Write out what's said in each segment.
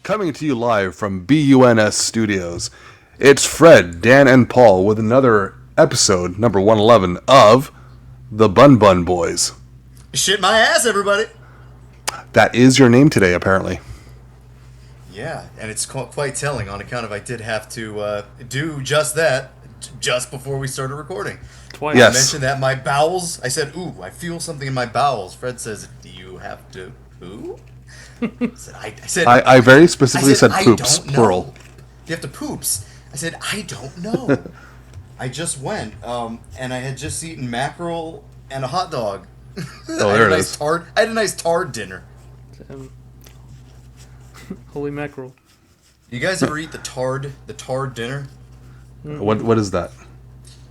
coming to you live from BUNS Studios. It's Fred, Dan, and Paul with another episode, number 111, of the Bun Bun Boys. Shit my ass, everybody! That is your name today, apparently. Yeah, and it's quite telling on account of I did have to do just that just before we started recording. Twice. Yes. I mentioned that my bowels, I said, ooh, I feel something in my bowels. Fred says, do you have to poo? I very specifically said poops, plural. You have to poops. I said, I don't know. I just went, and I had just eaten mackerel and a hot dog. Oh, there it is. I had a nice tard dinner. Holy mackerel. You guys ever eat the tard dinner? What is that?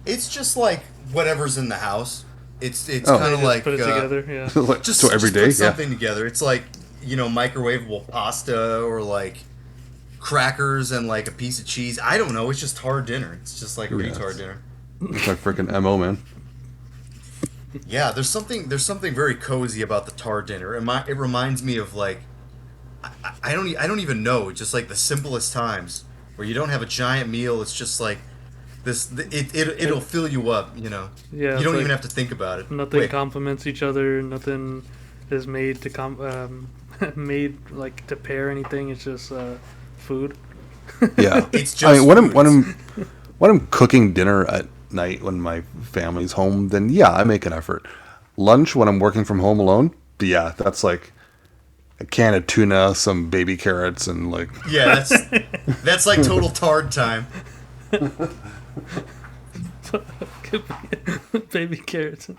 It's just like whatever's in the house. It's kind of like put it together, yeah. So every day, put something together. It's like, microwavable pasta or like crackers and like a piece of cheese. I don't know. It's just tard dinner. It's just like a retard dinner. It's like freaking MO, man. Yeah, there's something very cozy about the tard dinner. It reminds me of like I don't even know. Just like the simplest times where you don't have a giant meal. It's just like this. It'll fill you up. Yeah. You don't even have to think about it. Nothing complements each other. Nothing is made to to pair anything. It's just food. Yeah, it's just. When I'm cooking dinner at night when my family's home, then yeah, I make an effort. Lunch when I'm working from home alone, yeah, that's like a can of tuna, some baby carrots, and like that's like total tard time. Baby carrots.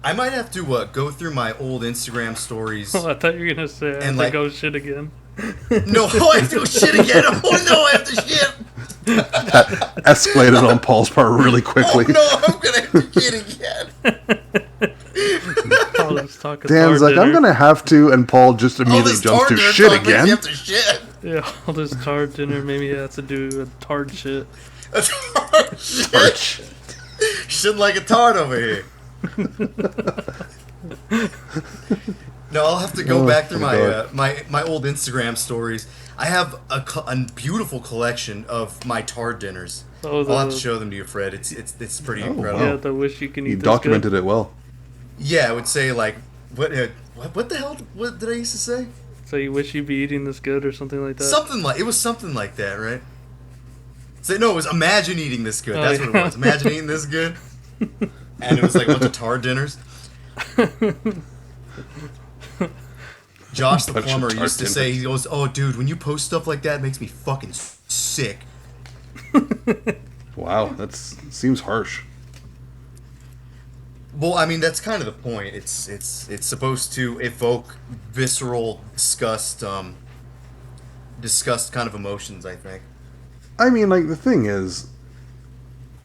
I might have to go through my old Instagram stories. Oh, I thought you were gonna say I have to go shit again. No, I have to go shit again. Oh no, I have to shit. That escalated on Paul's part really quickly. Oh no, I'm gonna have to shit again. Dan's like, I'm gonna have to, and Paul just immediately jumps to shit again. You have to shit. Yeah, all this tard dinner made me have to do a tard shit. A tard shit. Tard shit. Shitting like a tard over here. No, I'll have to go back through my old Instagram stories. I have a beautiful collection of my tard dinners. I'll have to show them to you, Fred. It's pretty incredible. Yeah, I wish you can eat. You documented it well. Yeah, I would say like what the hell? What did I used to say? So you wish you'd be eating this good or something like that? It was something like that, right? No, it was imagine eating this good. That's what it was. Imagine eating this good. And it was like a bunch of tard dinners. Josh the plumber used to say, he goes, "Oh, dude, when you post stuff like that, it makes me fucking sick." Wow, that seems harsh. Well, I mean, that's kind of the point. It's supposed to evoke visceral, disgust kind of emotions, I think. I mean, like, the thing is,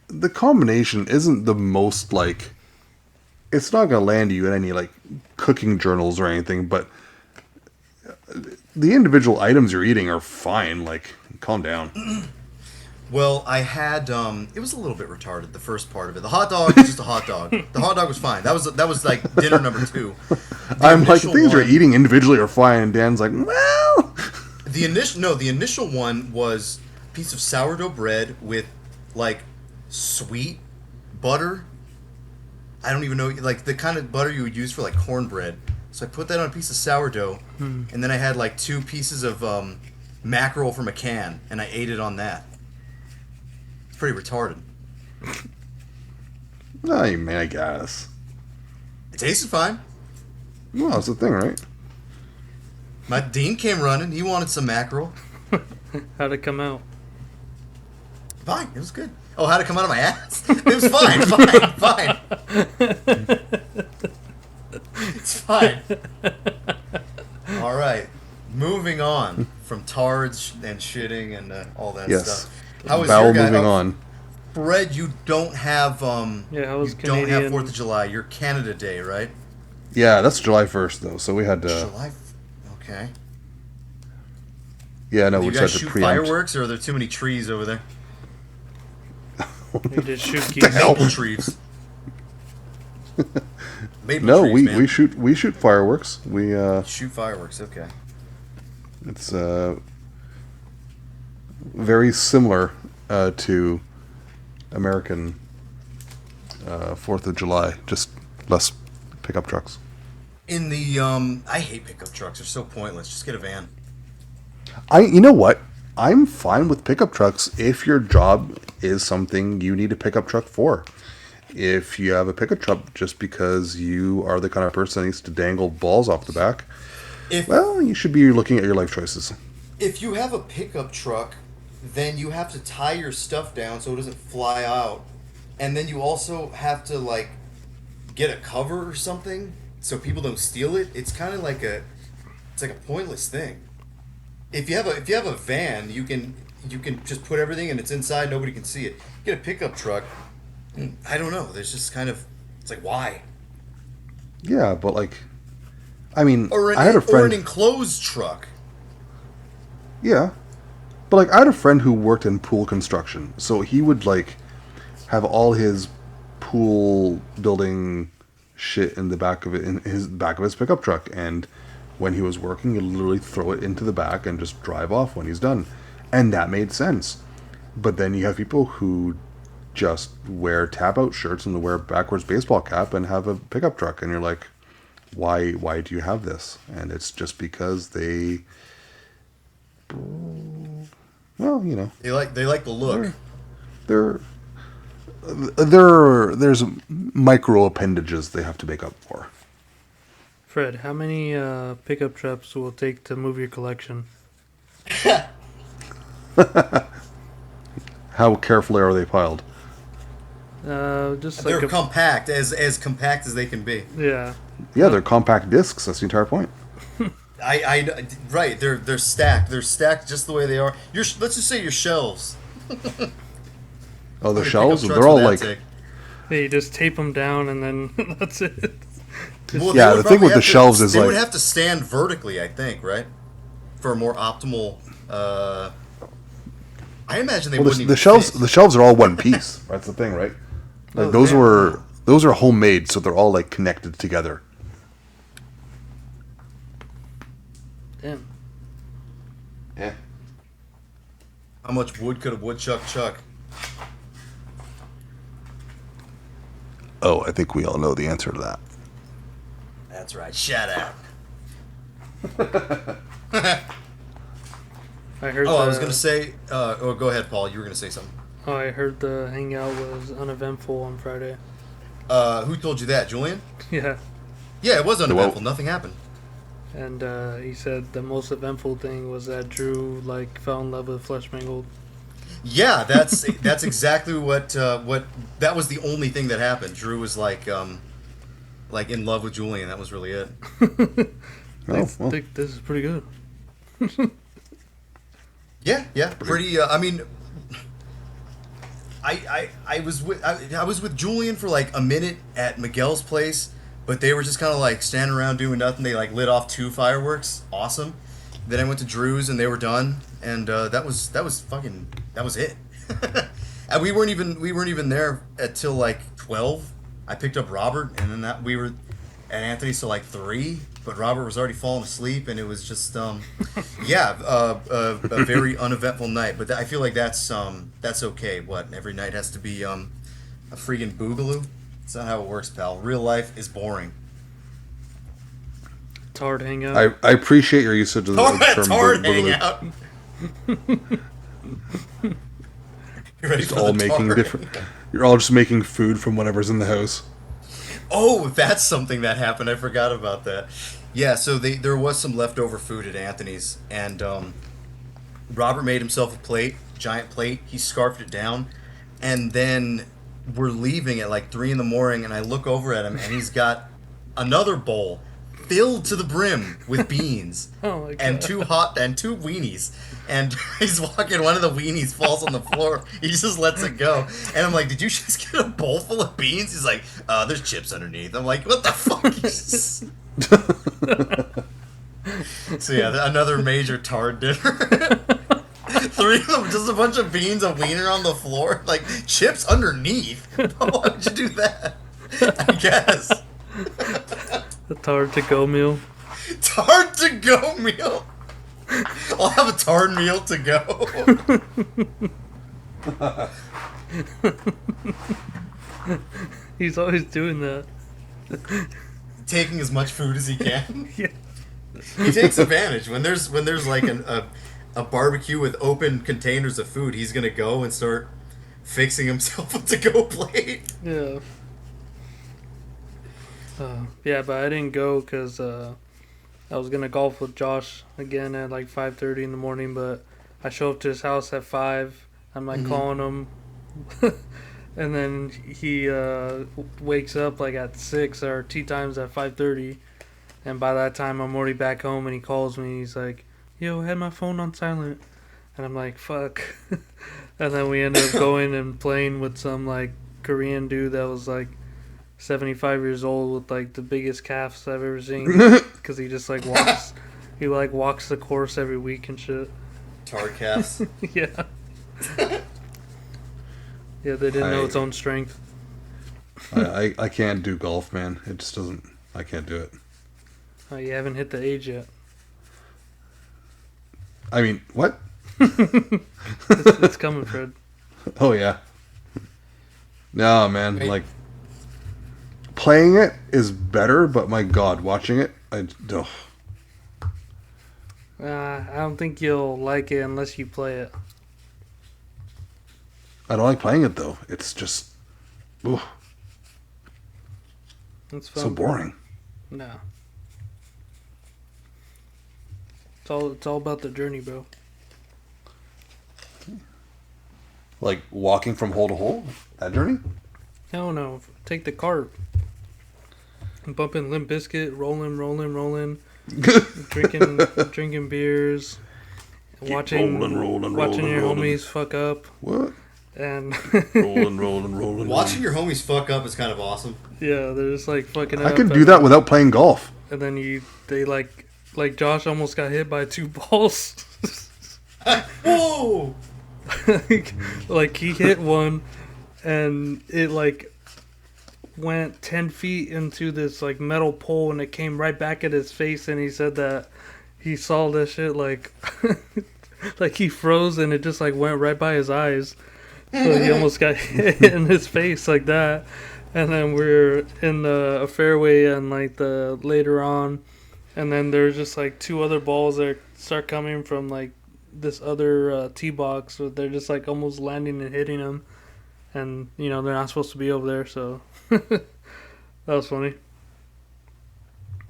the combination isn't the most, like, it's not going to land you in any, like, cooking journals or anything, but the individual items you're eating are fine. Like, calm down. Well, I had, it was a little bit retarded, the first part of it. The hot dog was just a hot dog. The hot dog was fine. That was like, dinner number 2. I'm like, the things you're eating individually are fine, and Dan's like, well... The initial one was a piece of sourdough bread with, like, sweet butter. I don't even know, like, the kind of butter you would use for, like, cornbread. So I put that on a piece of sourdough, and then I had, like, 2 pieces of mackerel from a can, and I ate it on that. It's pretty retarded. I mean, I guess. It tasted fine. Well, that's the thing, right? My Dean came running. He wanted some mackerel. How'd it come out? Fine. It was good. Oh, how'd it come out of my ass? It was fine. Fine. It's fine. All right. Moving on from tards and shitting and all that stuff. How was your guy? Moving on. Fred, you don't have I was Canadian. Don't have 4th of July. You're Canada Day, right? Yeah, that's July 1st though. So we had to. July. Okay. Yeah, no, we just had to preempt. Fireworks, or are there too many trees over there? You just shoot geese. Maple trees. We shoot fireworks. We shoot fireworks. Okay. It's very similar to American 4th of July, just less pickup trucks. In the I hate pickup trucks. They're so pointless. Just get a van. You know what? I'm fine with pickup trucks if your job is something you need a pickup truck for. If you have a pickup truck just because you are the kind of person that needs to dangle balls off the back, well, you should be looking at your life choices. If you have a pickup truck, then you have to tie your stuff down so it doesn't fly out. And then you also have to, like, get a cover or something so people don't steal it. It's kind of like a pointless thing. If you have a van, you can just put everything and it's inside, nobody can see it. Get a pickup truck, I don't know. There's just kind of, it's like, why? Yeah, but like, I mean, Or I had a friend. an enclosed truck. Yeah, but like I had a friend who worked in pool construction, so he would like have all his pool building shit in the back of it, in his back of his pickup truck, and when he was working, he'd literally throw it into the back and just drive off when he's done, and that made sense. But then you have people who just wear tap-out shirts and wear a backwards baseball cap and have a pickup truck, and you're like, why do you have this? And it's just because they, well, you know, They like the look. there's micro appendages they have to make up for. Fred, how many pickup trucks will it take to move your collection? How carefully are they piled? Just They're like compact, as compact as they can be. yeah. Yeah, they're compact discs. That's the entire point. Right. They're stacked. They're stacked just the way they are. Let's just say your shelves. Oh, the How many shelves, pickup they're trucks all would that like, take? Yeah, you just tape them down and then that's it. Well, Yeah, they would the thing probably with the have to- shelves is they like- would have to stand vertically, I think, right? For a more optimal. I imagine they well, wouldn't the even shelves. fit. The shelves are all one piece. That's the thing, right? Like Oh, those damn. those are homemade, so they're all like connected together. Damn. Yeah. How much wood could a woodchuck chuck? Oh, I think we all know the answer to that. That's right. Shut up. I heard Oh, I was gonna say. Go ahead, Paul. You were gonna say something. Oh, I heard the hangout was uneventful on Friday. Who told you that, Julian? Yeah. Yeah, it was uneventful. Well- Nothing happened. And he said the most eventful thing was that Drew like fell in love with Flesh Mangled. Yeah, that's exactly what that was the only thing that happened. Drew was like in love with Julian. That was really it. Oh, I well. think this is pretty good. Yeah, pretty. I mean, I was with Julian for like a minute at Miguel's place, but they were just kind of like standing around doing nothing. They like lit off 2 fireworks. Awesome. Then I went to Drew's and they were done, and that was it. And we weren't even there until like 12. I picked up Robert, and then we were at Anthony's till like 3. But Robert was already falling asleep, and it was just a very uneventful night. But I feel like that's okay. What, every night has to be a freaking boogaloo? That's not how it works, pal. Real life is boring. It's hard hangout. I appreciate your usage of the term It's hard boogaloo. hangout. You ready Just for all the making tard? different. You're all just making food from whatever's in the house. Oh, that's something that happened. I forgot about that. Yeah, so there was some leftover food at Anthony's, and Robert made himself a plate, giant plate. He scarfed it down, and then we're leaving at like 3 in the morning, and I look over at him, and he's got another bowl filled to the brim with beans. Oh my And God. two weenies, and he's walking. One of the weenies falls on the floor. He just lets it go, and I'm like, "Did you just get a bowl full of beans?" He's like, "There's chips underneath." I'm like, "What the fuck?" So yeah, another major tard dinner. 3 of them, just a bunch of beans, a wiener on the floor, like chips underneath. Why would you do that? I guess The tard to go meal. tard to go meal. I'll have a tarn meal to go. He's always doing that. Taking as much food as he can. Yeah. He takes advantage when there's like a barbecue with open containers of food. He's gonna go and start fixing himself a to-go plate. Yeah. Yeah, but I didn't go because I was gonna golf with Josh again at like 5:30 in the morning. But I show up to his house at 5. I'm like calling him, and then he wakes up like at 6. Our tea time's at 5:30, and by that time I'm already back home. And he calls me. He's like, "Yo, I had my phone on silent," and I'm like, "Fuck." And then we ended up going and playing with some like Korean dude that was like 75 years old with like the biggest calves I've ever seen, because he just like walks, he like walks the course every week and shit. Tard calves. Yeah. Yeah, they didn't know its own strength. I can't do golf, man. It just doesn't. I can't do it. Oh, you haven't hit the age yet. I mean, what? It's coming, Fred. Oh yeah. No, man. Wait. Like playing it is better, but my God, watching it, ugh. I don't think you'll like it unless you play it. I don't like playing it though. It's just, ugh, It's fun. so boring. No. It's all about the journey, bro. Like walking from hole to hole, that journey. Hell no. Take the cart. Bumping Limp Biscuit, rolling. drinking beers. Watching rolling, your homies fuck up. What? And rolling. Watching your homies fuck up is kind of awesome. yeah, they're just like fucking up. I can do that without playing golf. And then they like Josh almost got hit by 2 balls. Whoa! like he hit one and it like went 10 feet into this like metal pole and it came right back at his face, and he said that he saw this shit like like he froze and it just like went right by his eyes, so he almost got hit in his face like that. And then we're in a fairway and like the later on, and then there's just like 2 other balls that start coming from like this other tee box, so they're just like almost landing and hitting him, and you know they're not supposed to be over there, so that was funny.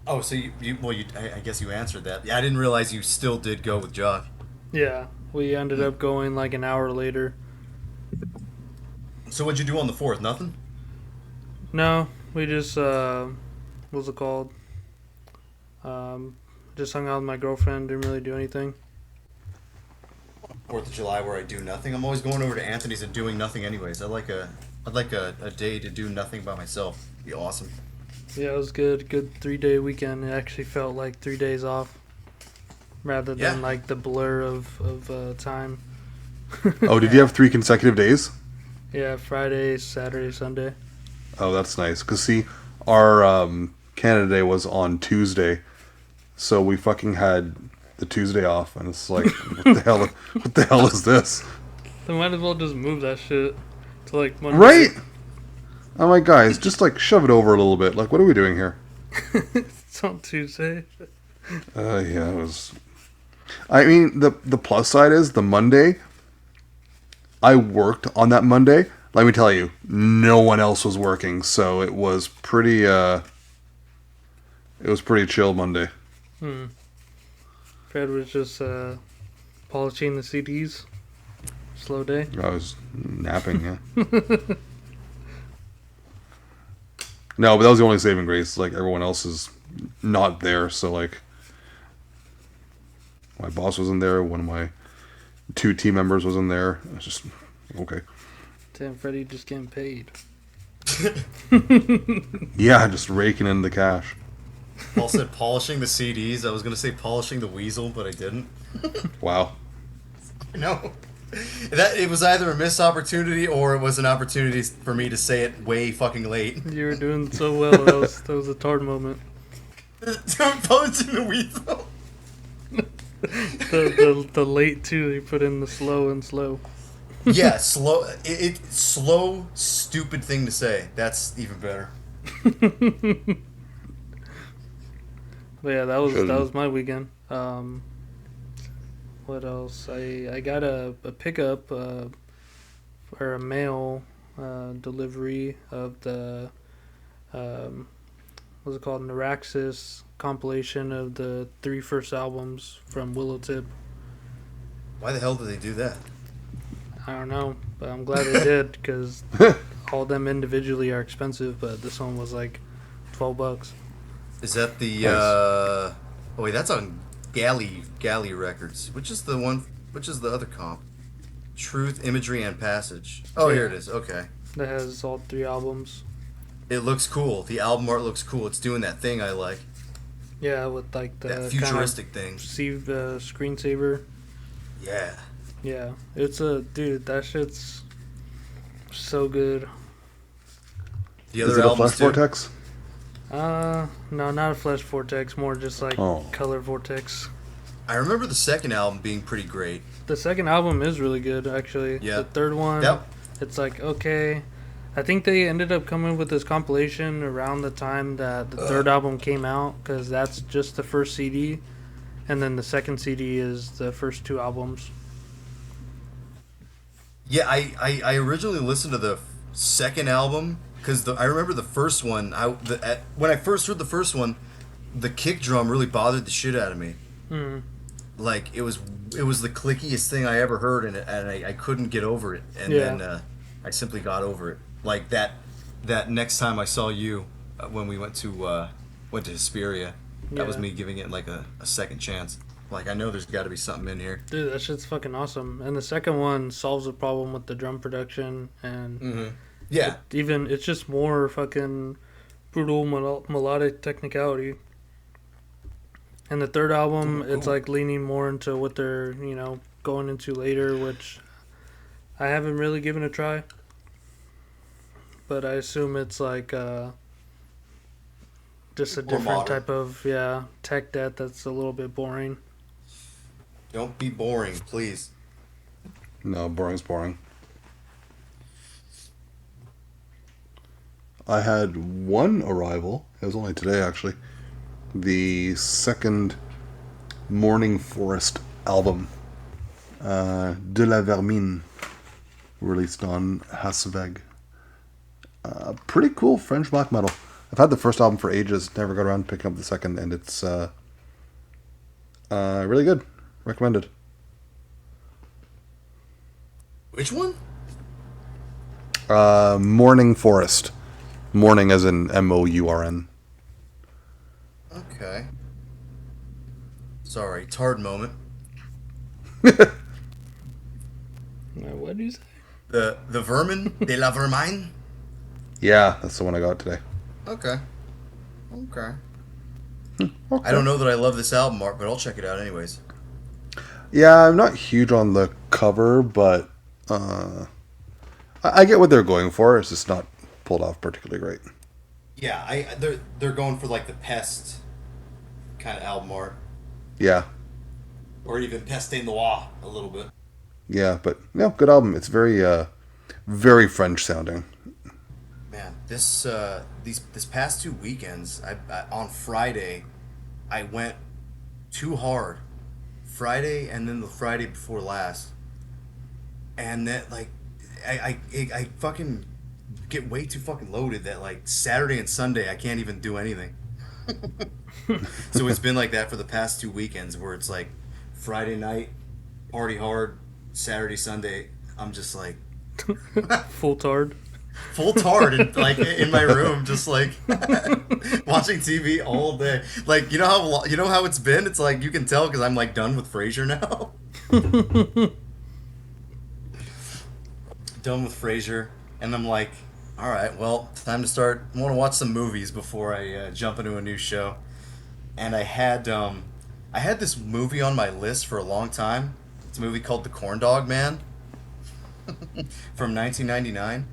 Oh, so I guess you answered that. Yeah, I didn't realize you still did go with Josh. Yeah, we ended up going like an hour later. So what'd you do on the 4th? Nothing? No, we just what's it called? Just hung out with my girlfriend. Didn't really do anything. 4th of July where I do nothing. I'm always going over to Anthony's and doing nothing anyways. I'd like a day to do nothing by myself. It'd be awesome. Yeah, it was good. Good 3-day weekend. It actually felt like 3 days off, rather than like the blur of time. Oh, did you have 3 consecutive days? Yeah, Friday, Saturday, Sunday. Oh, that's nice. Cause see, our Canada Day was on Tuesday, so we fucking had the Tuesday off, and it's like, what the hell? What the hell is this? They might as well just move that shit to like Monday. Right? I'm like, guys, just like shove it over a little bit. Like, what are we doing here? It's on Tuesday. Yeah, it was. I mean, the plus side is the Monday. I worked on that Monday. Let me tell you, no one else was working, so it was pretty. It was pretty chill Monday. Fred was just polishing the CDs. Slow day. I was napping. Yeah. No, but that was the only saving grace. Like everyone else is not there, so like my boss wasn't there. One of my 2 team members wasn't there. I was just okay. Damn, Freddie just getting paid. Yeah, just raking in the cash. Paul said polishing the CDs. I was going to say polishing the weasel, but I didn't. Wow. No. That it was either a missed opportunity or it was an opportunity for me to say it way fucking late. You were doing so well. That was a tard moment. Polishing the weasel. The late too. They put in the slow and slow. Yeah, slow. Slow, stupid thing to say. That's even better. But yeah, that Shouldn't. was my weekend. What else? I got a pickup or a mail delivery of the what's it called, Neuraxis compilation of the 3 first albums from Willowtip. Why the hell did they do that? I don't know, but I'm glad they did because all of them individually are expensive, but this one was like $12. Is that the? Nice. Oh wait, that's on Galley Records. Which is the one? Which is the other comp? Truth, Imagery, and Passage. Oh, here it Yeah, is. Okay. that has all 3 albums. It looks cool. The album art looks cool. It's doing that thing I like. Yeah, with like the That kind of futuristic thing. screensaver. Yeah. Yeah, it's a dude. That shit's so good. The Is other it a albums flash too. vortex? No, not a flash vortex. More just like Oh. color vortex. I remember the second album being pretty great. The second album is really good, actually. Yeah. The third one, That it's like okay. I think they ended up coming with this compilation around the time that the third album came out, because that's just the first CD, and then the second CD is the first 2 albums. Yeah, I originally listened to the second album because I remember the first one. When I first heard the first one, the kick drum really bothered the shit out of me. Hmm. Like it was the clickiest thing I ever heard, and I couldn't get over it. And Yeah. then I simply got over it. Like that next time I saw you when we went to Hesperia, that was Yeah. me giving it like a second chance. Like I know there's got to be something in here. Dude, that shit's fucking awesome. And the second one solves the problem with the drum production, and Mm-hmm. Yeah. it's just more fucking brutal melodic technicality. And the third album, it's like leaning more into what they're, going into later, which I haven't really given a try. But I assume it's like just a More different modern. type of, tech debt that's a little bit boring. Don't be boring, please. No, boring's boring. I had one arrival. It was only today, actually. The second Morning Forest album, De la Vermine, released on Hasveg. Pretty cool French black metal. I've had the first album for ages, never got around to picking up the second, and it's really good. Recommended. Which one? Morning Forest. Morning as in Mourn. Okay. Sorry, tard moment. What do you say? The Vermin de la Vermine. Yeah, that's the one I got today. Okay. Okay. Okay. I don't know that I love this album art, but I'll check it out anyways. Yeah, I'm not huge on the cover, but I get what they're going for. It's just not pulled off particularly great. Yeah, they're going for like the Pest kind of album art, Yeah, or even Peste Noir a little bit. yeah, but yeah, good album. It's very French sounding. Man, this past 2 weekends, on Friday, I went too hard. Friday and then the Friday before last, and that like, I fucking get way too fucking loaded that like Saturday and Sunday I can't even do anything. So it's been like that for the past 2 weekends where it's like Friday night, party hard, Saturday, Sunday, I'm just like Full tard. full tard in, like in my room, just like watching TV all day. Like you know how it's been. It's like you can tell because I'm like done with Frasier now. Done with Frasier, and I'm like, all right, well, time to start. I want to watch some movies before I jump into a new show. And I had this movie on my list for a long time. It's a movie called The Corn Dog Man from 1999.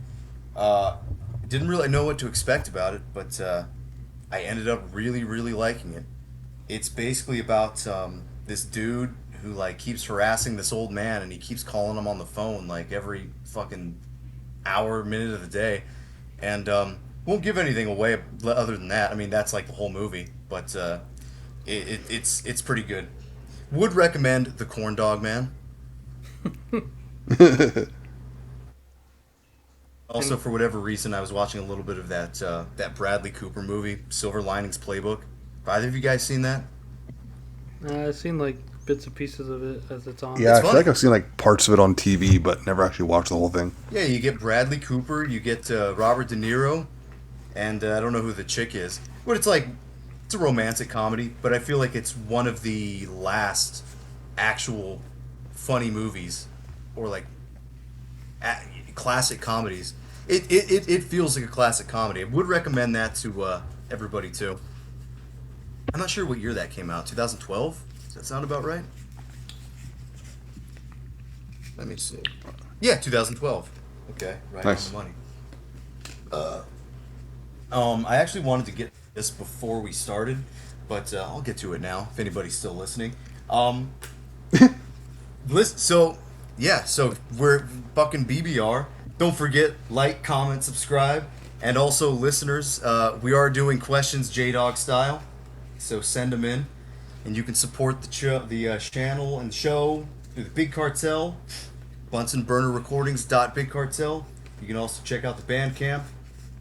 Didn't really know what to expect about it, but I ended up really, really liking it. It's basically about this dude who like keeps harassing this old man, and he keeps calling him on the phone like every fucking hour, minute of the day, and won't give anything away other than that. I mean, that's like the whole movie, but it's pretty good. Would recommend The Corn Dog Man. Also, for whatever reason, I was watching a little bit of that Bradley Cooper movie, Silver Linings Playbook. Have either of you guys seen that? I've seen like bits and pieces of it as it's on. Yeah, It's I feel funny. like I've seen like parts of it on TV, but never actually watched the whole thing. Yeah, you get Bradley Cooper, you get Robert De Niro, and I don't know who the chick is. But it's like, it's a romantic comedy, but I feel like it's one of the last actual funny movies, or like classic comedies. It feels like a classic comedy. I would recommend that to everybody too. I'm not sure what year that came out. 2012? Does that sound about right? Let me see. Yeah, 2012. Okay, right Nice. on the money. I actually wanted to get this before we started, but I'll get to it now if anybody's still listening. So we're fucking BBR. Don't forget, like, comment, subscribe, and also listeners, we are doing questions J-Dog style, so send them in, and you can support the channel and show through the Big Cartel, BunsonBurnerRecordings.BigCartel. You can also check out the Bandcamp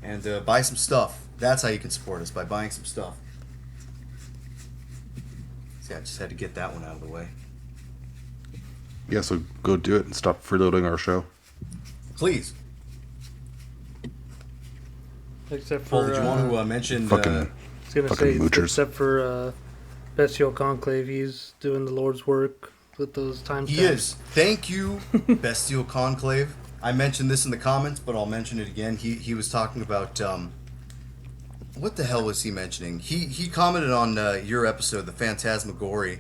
and buy some stuff. That's how you can support us, by buying some stuff. See, I just had to get that one out of the way. Yeah, so go do it and stop freeloading our show. Please. Except Paul, for did you want to mention... Fucking I was gonna fucking say, moochers. except for Bestial Conclave, he's doing the Lord's work with those timestamps. He is. Thank you, Bestial Conclave. I mentioned this in the comments, but I'll mention it again. He was talking about what the hell was he mentioning? He commented on your episode, the Phantasmagory,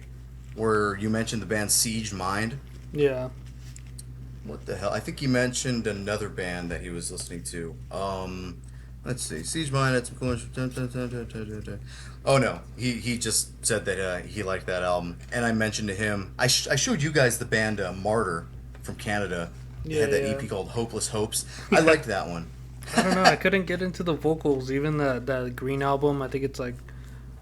where you mentioned the band Siege Mind. Yeah. What the hell? I think he mentioned another band that he was listening to. Let's see. Siege Mind had some cool. Oh no, he just said that he liked that album, and I mentioned to him. I showed you guys the band Martyr from Canada. They had that EP called Hopeless Hopes. I liked that one. I don't know. I couldn't get into the vocals. Even that Green album, I think it's like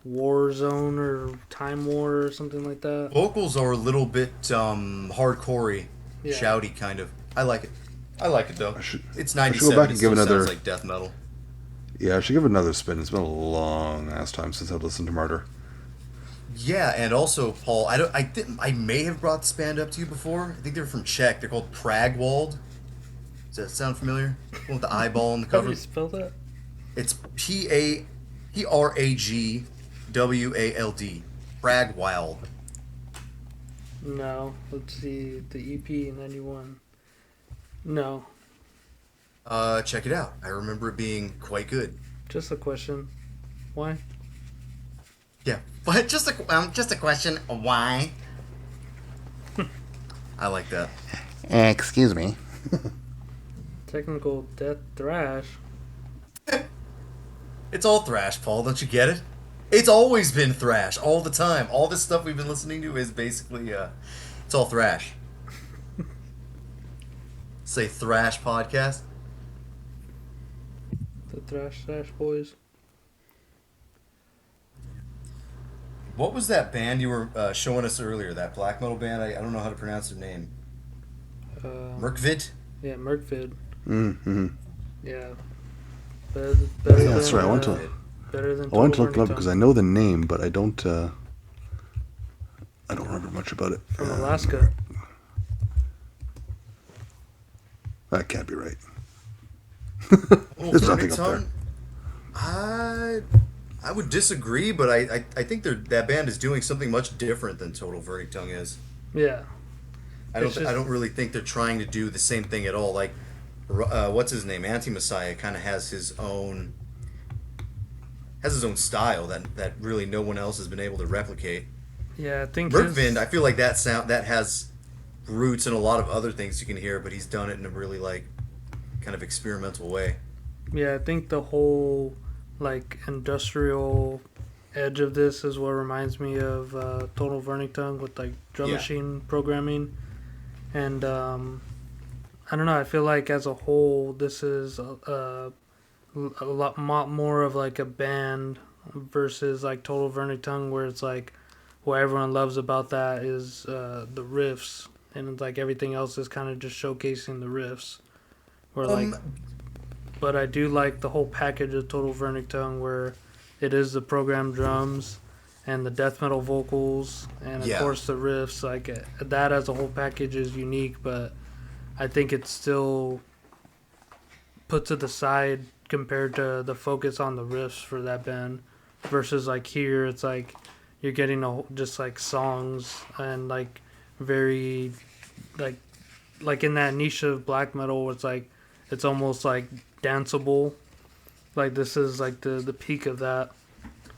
War Zone or Time War or something like that. Vocals are a little bit hardcore-y, Yeah. shouty kind of. I like it. I like it though. It's 97. go back and it give still another- sounds like death metal. Yeah, I should give it another spin. It's been a long ass time since I've listened to Martyr. Yeah, and also Paul, I may have brought this band up to you before. I think they're from Czech. They're called Pragwald. Does that sound familiar? With the eyeball on the How do cover. you spell that? It's Pragwald. Pragwald. No. Let's see. The EP 91. No. Check it out. I remember it being quite good. Just a question. Why? Yeah, but just a question. Why? I like that. Excuse me. Technical death thrash. It's all thrash, Paul. Don't you get it? It's always been thrash, all the time. All this stuff we've been listening to is basically, it's all thrash. Say thrash podcast. The thrash boys. What was that band you were showing us earlier? That black metal band? I don't know how to pronounce their name. Merkvid? Yeah, Merkvid. Mm-hmm. Yeah. Yeah, that's right. I want to Better than look it Total up because I know the name, but I don't remember much about it. From Alaska. That can't be right. Oh, There's nothing up Tongue? I would disagree, but I think that band is doing something much different than Total Verdict Tongue is. Yeah. I don't really think they're trying to do the same thing at all. Like, what's his name? Anti-Messiah kind of has his own style that really no one else has been able to replicate. Yeah, I think Merkvind, I feel like that has roots in a lot of other things you can hear, but he's done it in a really like kind of experimental way. Yeah, I think the whole like industrial edge of this is what reminds me of Total Vernington with like drum Yeah. machine programming, and I don't know. I feel like as a whole, this is a lot more of like a band versus like Total Vernington, where it's like what everyone loves about that is the riffs, and it's like everything else is kind of just showcasing the riffs. Where like, but I do like the whole package of Total Vernington, where it is the programmed drums and the death metal vocals, and of course the riffs. Like that as a whole package is unique, but I think it's still put to the side compared to the focus on the riffs for that band. Versus like here, it's like you're getting just like songs and like very like in that niche of black metal, it's like it's almost like danceable. Like this is like the peak of that.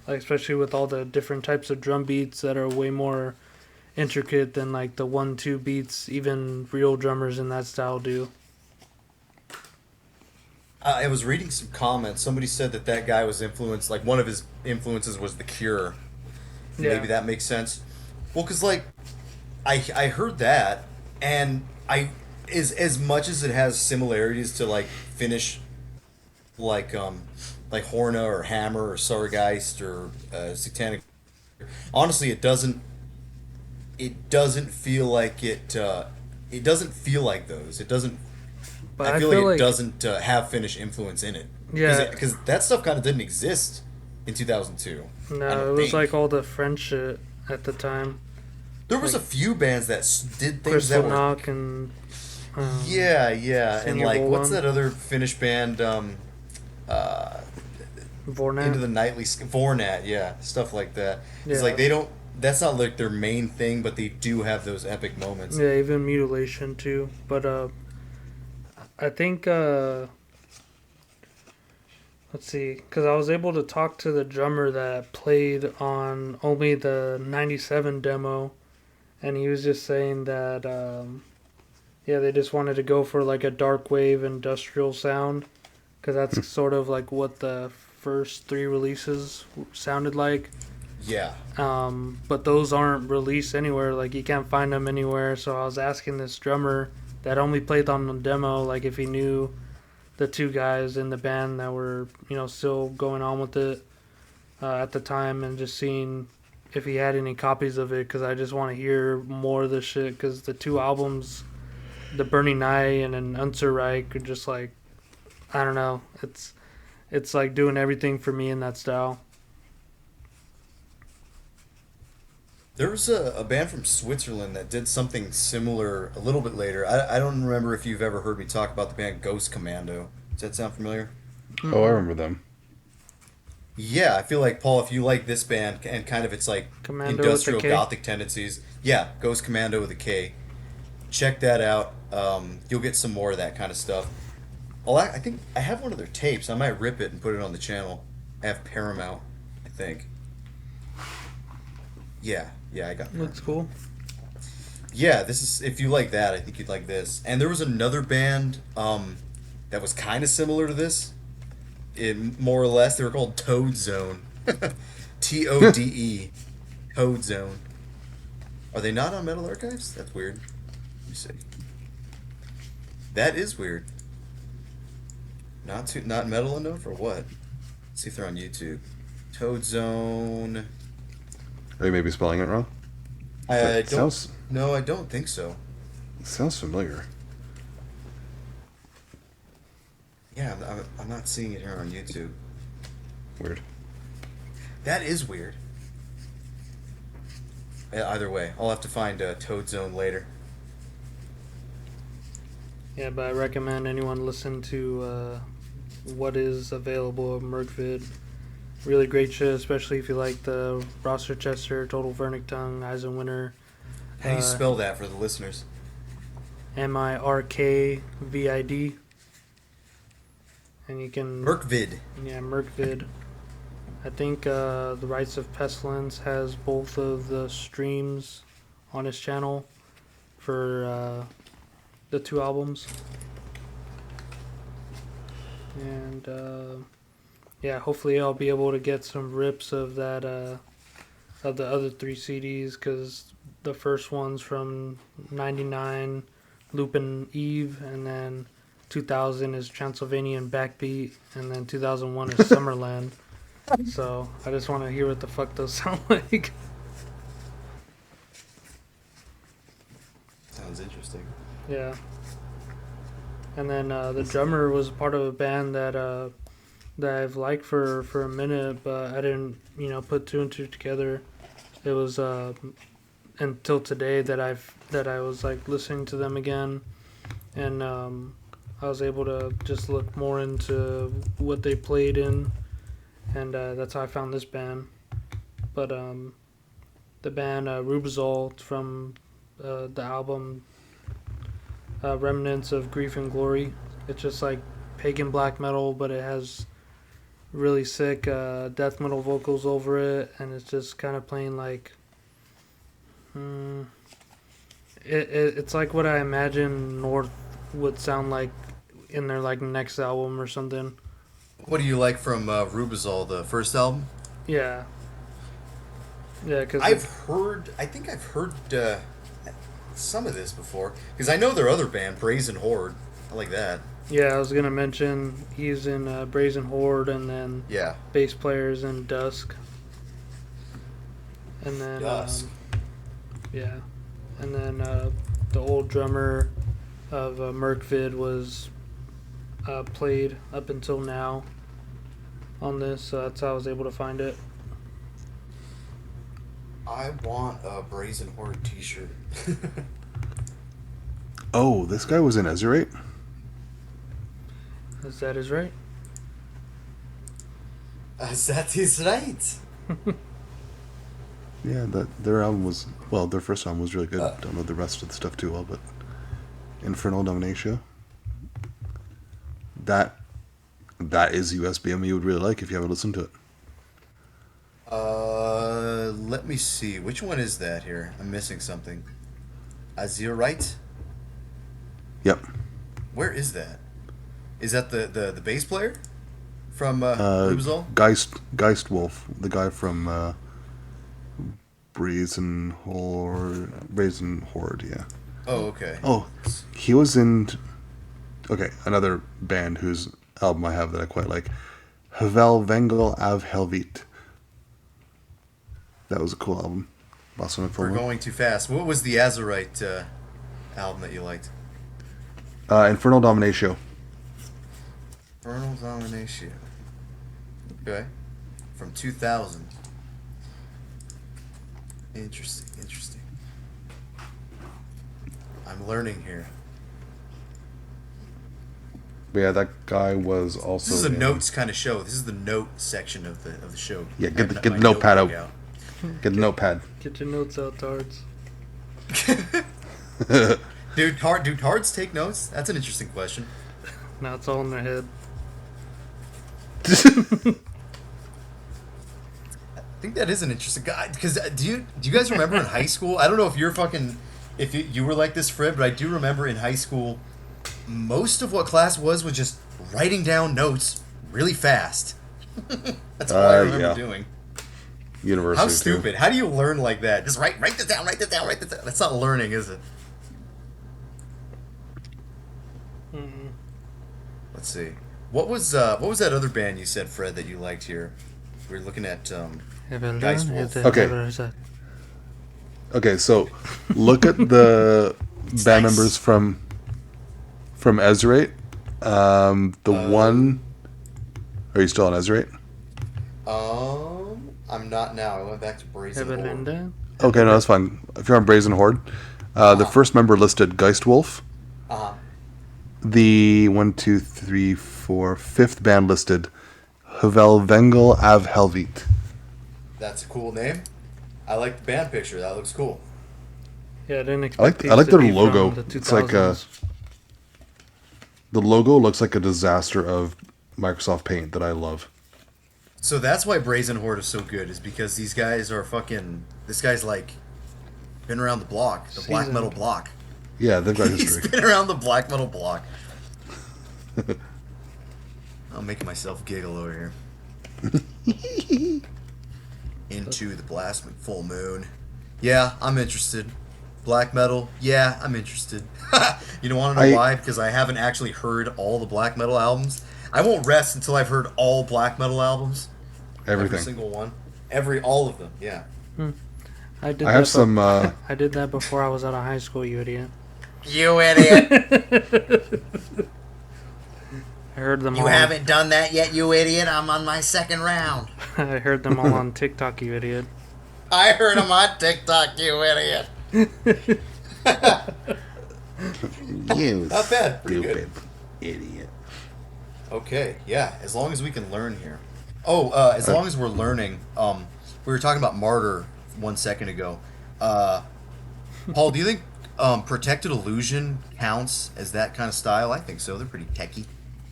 Like especially with all the different types of drum beats that are way more intricate than like the 1-2 beats even real drummers in that style do. I was reading some comments. Somebody said that guy was influenced, like one of his influences was The Cure. Yeah. Maybe that makes sense. Well, because like I heard that, and I is as much as it has similarities to like Finnish, like Horna or Hammer or Sargeist or Satanic. Honestly, it doesn't. It doesn't feel like it. It doesn't feel like those. It doesn't. But I feel like it doesn't have Finnish influence in it. Yeah. Because that stuff kind of didn't exist in 2002. No, it was like all the French shit at the time. There was like a few bands that did things Crystal that were. Knock and Yeah, and like Senior what's Volan. that other Finnish band? Vornat. Into the Nightly Vornat, yeah, stuff like that. It's Yeah. like they don't. That's not like their main thing, but they do have those epic moments. Yeah, even Mutilation too. But I think let's see, because I was able to talk to the drummer that played on only the '97 demo, and he was just saying that yeah, they just wanted to go for like a dark wave industrial sound, because that's sort of like what the first 3 releases sounded like. Yeah. But those aren't released anywhere. Like you can't find them anywhere. So I was asking this drummer that only played on the demo, like if he knew the 2 guys in the band that were, still going on with it at the time, and just seeing if he had any copies of it, because I just want to hear more of the shit. Because the 2 albums, The Burning Eye and an Unserreich, are just like, I don't know. It's like doing everything for me in that style. There was a band from Switzerland that did something similar a little bit later. I don't remember if you've ever heard me talk about the band Ghost Commando. Does that sound familiar? Oh, I remember them. Yeah, I feel like, Paul, if you like this band and kind of its like Commando industrial with a K? gothic tendencies, yeah, Ghost Commando with a K. Check that out. You'll get some more of that kind of stuff. I think I have one of their tapes. I might rip it and put it on the channel. I have Paramount, I think. Yeah, I got Paramount. Looks cool. Yeah, this is, if you like that, I think you'd like this. And there was another band that was kind of similar to this. More or less, they were called Toad Zone. Tode. Toad Zone. Are they not on Metal Archives? That's weird. Let me see. That is weird. Not metal enough or what? Let's see if they're on YouTube. Toad Zone. Are you maybe spelling it wrong? I don't. Sounds No, I don't think so. sounds familiar. Yeah, I'm not seeing it here on YouTube. Weird. That is weird. Either way, I'll have to find Toad Zone later. Yeah, but I recommend anyone listen to what is available of Merkvid. Really great shit, especially if you like the Roster Chester, Total Vernington, Eisenwinter. How do you spell that for the listeners? Mirkvid. And you can... Merkvid. Yeah, Merkvid. I think The Rites of Pestilence has both of the streams on his channel for the 2 albums. And yeah, hopefully I'll be able to get some rips of that of the other 3 CDs, because the first one's from '99, Lupin Eve, and then 2000 is Transylvanian Backbeat, and then 2001 is Summerland. So I just want to hear what the fuck those sound like. Sounds interesting. Yeah. And then the drummer was part of a band that I've liked for a minute, but I didn't put two and two together. It was until today that I was like listening to them again, and I was able to just look more into what they played in, and that's how I found this band. But the band Rubizol from the album Remnants of Grief and Glory. It's just like pagan black metal, but it has really sick death metal vocals over it, and it's just kind of playing like it's like what I imagine North would sound like in their like next album or something. What do you like from Rubizol, the first album? Yeah, because I think I've heard some of this before, because I know their other band, Brazen Horde. I like that. yeah, I was gonna mention he's in Brazen Horde, and then Yeah. bass players in Dusk, and then Dusk. yeah, and then the old drummer of Merkvid was played up until now on this, so that's how I was able to find it. I want a Brazen Horde t-shirt. Oh, this guy was in Ezurate? That is right. That is right. Yeah, their album was, well, their first album was really good. Don't know the rest of the stuff too well, but Infernal Dominatio. That is USBM you would really like if you haven't listened to it. Let me see. Which one is that here? I'm missing something. Azurite? Yep. Where is that? Is that the bass player from Rubizol? Geist Wolf, the guy from Brazen Horde, yeah. Oh, okay. Oh, he was in. Okay, another band whose album I have that I quite like, Havel Vengel av Helvit. That was a cool album. Also in We're going too fast. What was the Azurite album that you liked? Infernal Dominatio. Infernal Dominatio. Okay. From 2000. Interesting. I'm learning here. But yeah, that guy was also. This is a in- notes kind of show. This is the note section of the show. Yeah, I get have the my notepad notebook out. Get the notepad. Get your notes out, Tards. Dude, cards take notes? That's an interesting question. Now it's all in their head. I think that is an interesting guy. Because do you guys remember in high school? I don't know if you were like this, Fred, but I do remember in high school, most of what class was just writing down notes really fast. That's all I remember doing. University. How stupid! How do you learn like that? Just write this down. That's not learning, is it? Mm-mm. Let's see. What was that other band you said, Fred, that you liked here? We were looking at Geist Wolf. Okay. Okay, so look at the band members from Ezurate. One. Are you still on Ezurate? I'm not now. I went back to Brazen Horde. Evelinda? Okay, no, that's fine. If you're on Brazen Horde, the first member listed Geist Wolf. Uh-huh. The 1, 2, 3, 4, fifth band listed Havel Vengel av Helvit. That's a cool name. I like the band picture. That looks cool. Yeah, I didn't expect I like these to their be logo. from the It's like 2000s. the logo looks like a disaster of Microsoft Paint that I love. So that's why Brazen Horde is so good, is because these guys are this guy's like been around the block, the black Seasoned. metal block. Yeah, they've got He's history. been around the black metal block. I'm making myself giggle over here. Into the Blasphemy Full Moon. Yeah, I'm interested. Black metal. Yeah, I'm interested. You don't want to know why? Because I haven't actually heard all the black metal albums. I won't rest until I've heard all black metal albums. Everything. Every single one. All of them. Yeah. I did. I have some. I did that before I was out of high school. You idiot. You idiot. I heard them. You all haven't done that yet, you idiot. I'm on my second round. I heard them all on TikTok. You idiot. I heard them on TikTok, you idiot. You Not bad. Pretty good. idiot. Okay, yeah. As long as we can learn here. Oh, as long as we're learning. We were talking about Martyr 1 second ago. Paul, do you think Protected Illusion counts as that kind of style? I think so. They're pretty techy.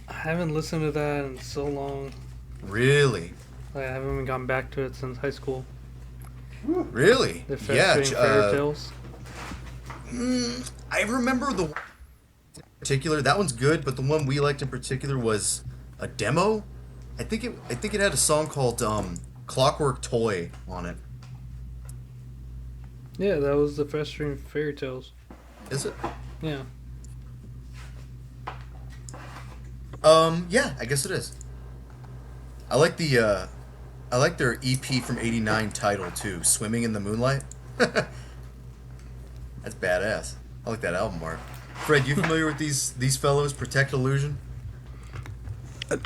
I haven't listened to that in so long. Really? I haven't even gone back to it since high school. Really? The Yeah. Fairy Tales. I remember the one in particular. That one's good, but the one we liked in particular was a demo. I think it had a song called Clockwork Toy on it. Yeah, that was the Festering Fairy Tales. Is it? Yeah. Yeah, I guess it is. I like their EP from '89 title too, "Swimming in the Moonlight." That's badass. I like that album art. Fred, you familiar with these fellows? Protect Illusion.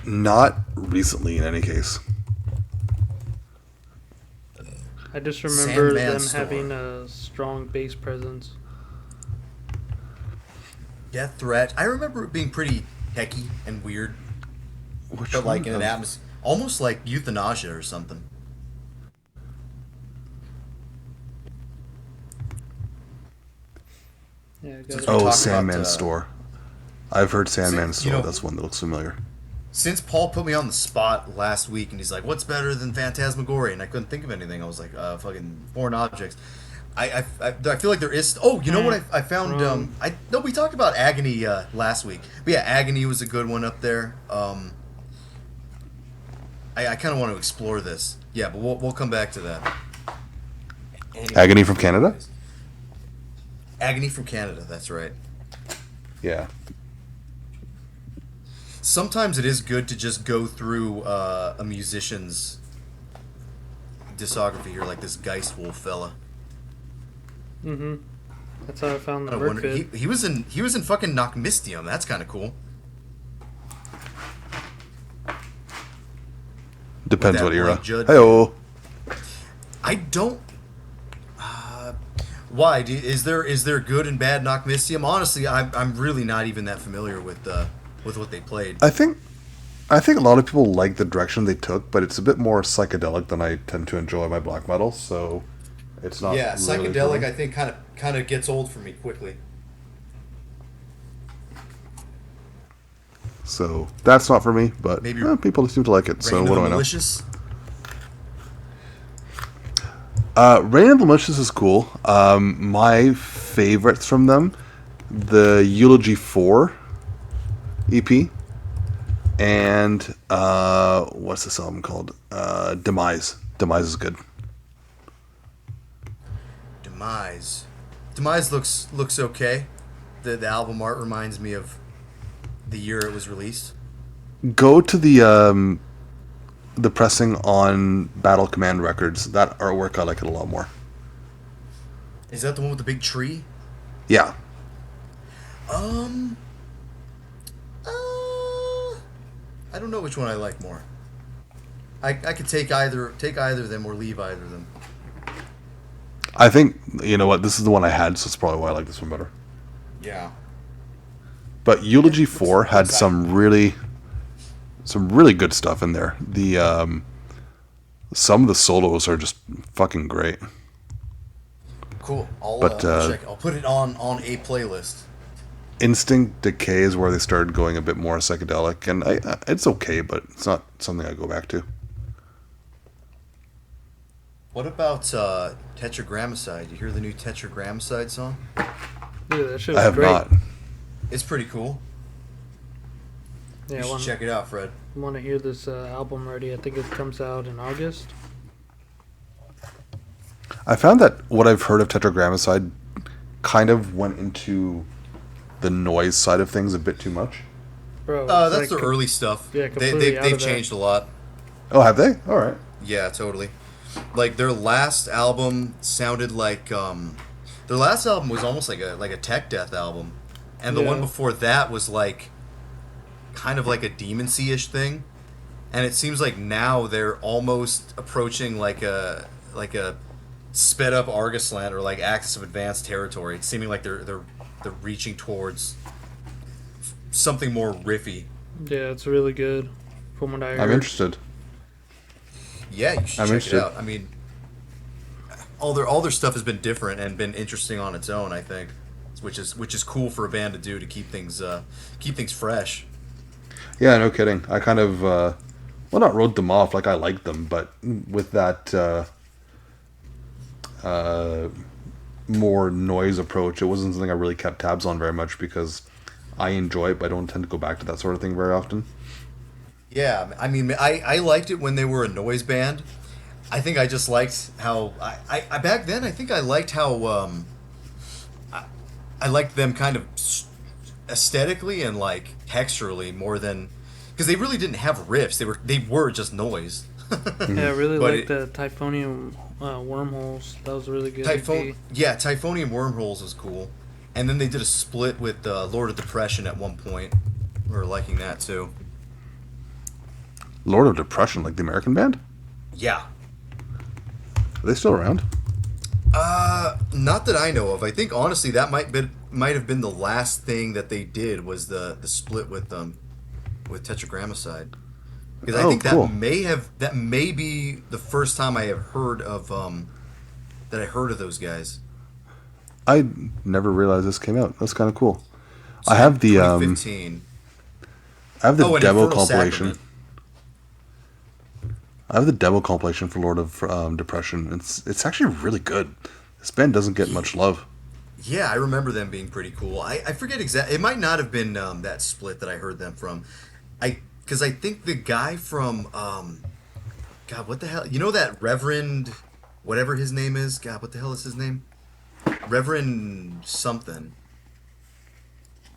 Not recently, in any case. I just remember Sandman them Storm. having a strong bass presence. Death Threat. I remember it being pretty techy and weird, Which but like one in an of- atmosphere, almost like Euthanasia or something. Yeah, I Since got we're it. talking Sandman about, Store. I've heard Sandman See, Store. you know- That's one that looks familiar. Since Paul put me on the spot last week and he's like, "What's better than Phantasmagoria?" and I couldn't think of anything. I was like, "Fucking Foreign Objects." I feel like there is. Oh, you know what I found? No, we talked about Agony last week. But yeah, Agony was a good one up there. I kind of want to explore this. Yeah, but we'll come back to that. Anyway. Agony from Canada? Agony from Canada. That's right. Yeah. Sometimes it is good to just go through a musician's discography here, like this Geistwolf fella. Mm-hmm. That's how I found the I wonder, Berkfit. he was in fucking Knockmistium. That's kind of cool. Depends that what era. Blake Judd- Hey-oh. I don't. Why? Is there good and bad Knockmistium? Honestly, I'm really not even that familiar with what they played. I think a lot of people like the direction they took, but it's a bit more psychedelic than I tend to enjoy my black metal, so it's not. Yeah, really psychedelic. for me. I think kind of gets old for me quickly. So that's not for me, but Maybe people seem to like it. So Reign of what the do I know? Malicious. Reign of the Malicious is cool. My favorites from them, the Eulogy 4 EP, and what's this album called? Demise. Demise is good. Demise. Demise looks okay. The album art reminds me of the year it was released. Go to the pressing on Battle Command Records. That artwork, I like it a lot more. Is that the one with the big tree? Yeah. I don't know which one I like more. I could take either of them or leave either of them. I think, you know what, this is the one I had, so it's probably why I like this one better. Yeah. But Eulogy Looks- 4 had looks some really good stuff in there. The some of the solos are just fucking great. Cool. I'll But, check. I'll put it on a playlist. Instinct Decay is where they started going a bit more psychedelic, and it's okay, but it's not something I go back to. What about Tetragrammicide? You hear the new Tetragrammicide song? Dude, that shit was I have great. not. It's pretty cool. Yeah, You should check it out, Fred. want to hear this album already. I think it comes out in August. I found that what I've heard of Tetragrammaton kind of went into the noise side of things a bit too much. Bro, That's the early stuff. Yeah, completely out They've of that. changed a lot. Oh, have they? All right. Yeah, totally. Like their last album sounded like their last album was almost like a tech death album, and the one Yeah. before that was like kind of like a demoncy-ish thing, and it seems like now they're almost approaching like a sped up Argus Land or like Axis of Advanced territory. It's seeming like they're reaching towards something more riffy. Yeah, it's really good. From what I heard. I'm interested. Yeah, you should I'm check interested. it out. I mean, all their stuff has been different and been interesting on its own. I think, which is cool for a band to do to keep things fresh. Yeah, no kidding. I kind of, well, not wrote them off. Like, I liked them, but with that more noise approach, it wasn't something I really kept tabs on very much because I enjoy it, but I don't tend to go back to that sort of thing very often. Yeah, I mean, I liked it when they were a noise band. I think I just liked how I back then. I think I liked how I liked them kind of aesthetically and like texturally more than because they really didn't have riffs. They were just noise. Yeah, I really But like the Typhonium Wormholes. That was a really good. EP. Typhonium Wormholes was cool, and then they did a split with Lord of Depression at one point. We were liking that too. Lord of Depression, like the American band? Yeah. Are they still around? Not that I know of. I think honestly that might have been the last thing that they did was the split with Tetragrammaton. Because I think cool. that may be the first time I have heard of that I heard of those guys. I never realized this came out. That's kind of cool. I have the 2015. I have the and demo Infernal compilation. Sacrament. I have the demo compilation for Lord of Depression. It's actually really good. This band doesn't get much love. Yeah, I remember them being pretty cool. I forget exactly. It might not have been that split that I heard them from. Because I think the guy from God, what the hell? You know that Reverend, whatever his name is. God, what the hell is his name? Reverend something.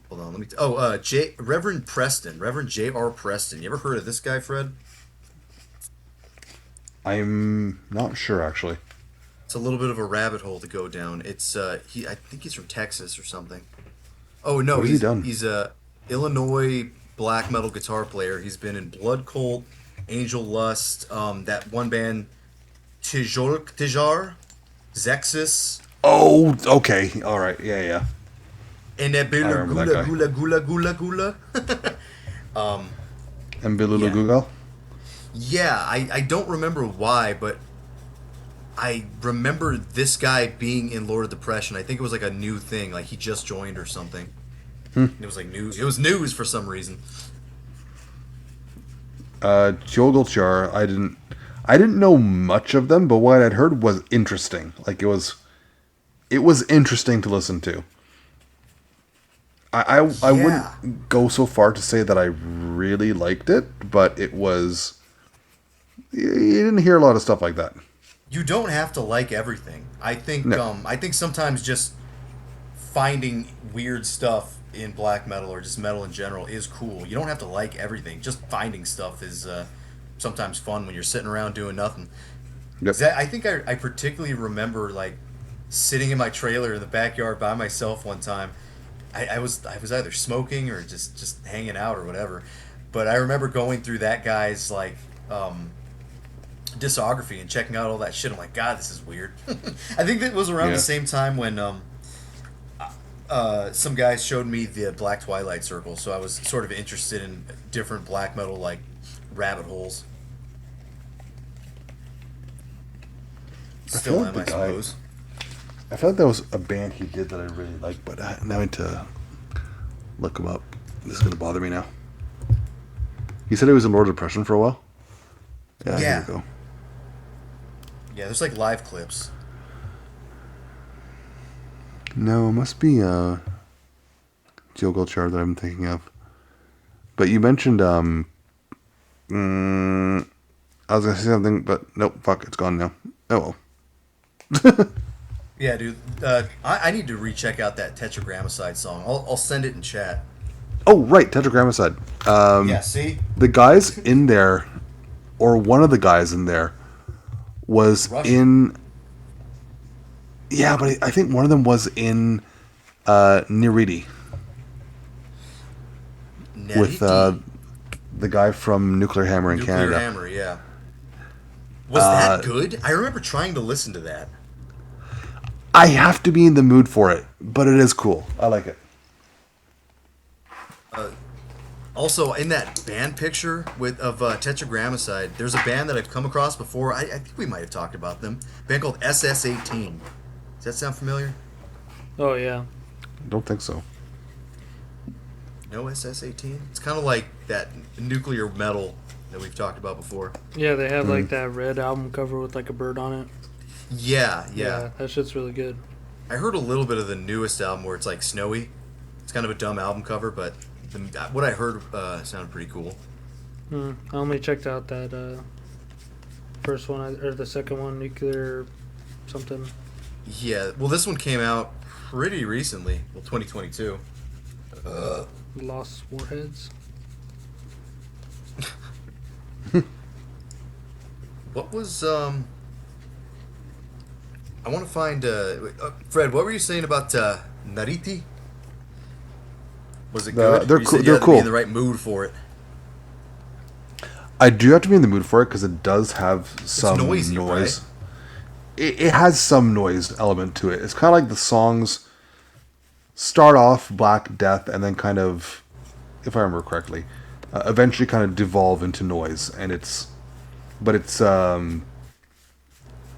Hold on, let me. Reverend Preston, Reverend J.R. Preston. You ever heard of this guy, Fred? I'm not sure, actually. It's a little bit of a rabbit hole to go down. It's I think he's from Texas or something. Oh no, What has he done? He's a Illinois black metal guitar player. He's been in Blood Cult, Angel Lust, that one band, Tijar, Zexus, Oh, okay. All right. Yeah. and that band I remember that Gula guy. Gula Gula Gula Gula. And Bilulu Yeah. Google? Yeah, I don't remember why, but I remember this guy being in Lord of Depression. I think it was like a new thing, like he just joined or something. It was like news. It was news for some reason. Jogulchar, I didn't know much of them, but what I'd heard was interesting. Like it was interesting to listen to. I Yeah. wouldn't go so far to say that I really liked it, but it was. You didn't hear a lot of stuff like that. You don't have to like everything. I think No. I think sometimes just finding weird stuff in black metal or just metal in general is cool. You don't have to like everything. Just finding stuff is sometimes fun when you're sitting around doing nothing. Yep. I think I particularly remember like sitting in my trailer in the backyard by myself one time. I was either smoking or just hanging out or whatever. But I remember going through that guy's like discography and checking out all that shit. I'm like, God, this is weird. I think that was around Yeah. the same time when some guys showed me the Black Twilight Circle, so I was sort of interested in different black metal like rabbit holes. Still like am, the I guy- suppose. I felt like that was a band he did that I really liked, but now I need to look him up. This is going to bother me now. He said he was in Lord of Depression for a while. Yeah. Yeah. Here we go. Yeah, there's like live clips. No, it must be Jogulchar that I'm thinking of. But you mentioned I was gonna say something, but nope. Fuck, it's gone now. Oh well. Yeah, dude. I need to recheck out that Tetragrammaticide song. I'll send it in chat. Oh right, Tetragrammaticide. Yeah, see? The guys in there, or one of the guys in there, was Russian. in. Yeah, but I think one of them was in Niridi with the guy from Nuclear Hammer in Nuclear Canada. Hammer, yeah. Was that good? I remember trying to listen to that. I have to be in the mood for it, but it is cool. I like it. Also, in that band picture of Tetragrammaticide, there's a band that I've come across before. I think we might have talked about them. A band called SS18. Does that sound familiar? Oh yeah. Don't think so. No SS18? It's kind of like that nuclear metal that we've talked about before. Yeah, they have like that red album cover with like a bird on it. Yeah. That shit's really good. I heard a little bit of the newest album where it's like snowy. It's kind of a dumb album cover, but what I heard sounded pretty cool. I only checked out that first one or the second one, Nuclear something. Yeah, well, this one came out pretty recently. Well, 2022. Lost Warheads. What was I want to find Fred. What were you saying about Nariti? Was it good? They're You cool. said you They're had to cool. be in the right mood for it. I do have to be in the mood for it because it does have some noisy, noise. right? It has some noise element to it. It's kind of like the songs start off Black Death and then kind of, if I remember correctly, eventually kind of devolve into noise, and it's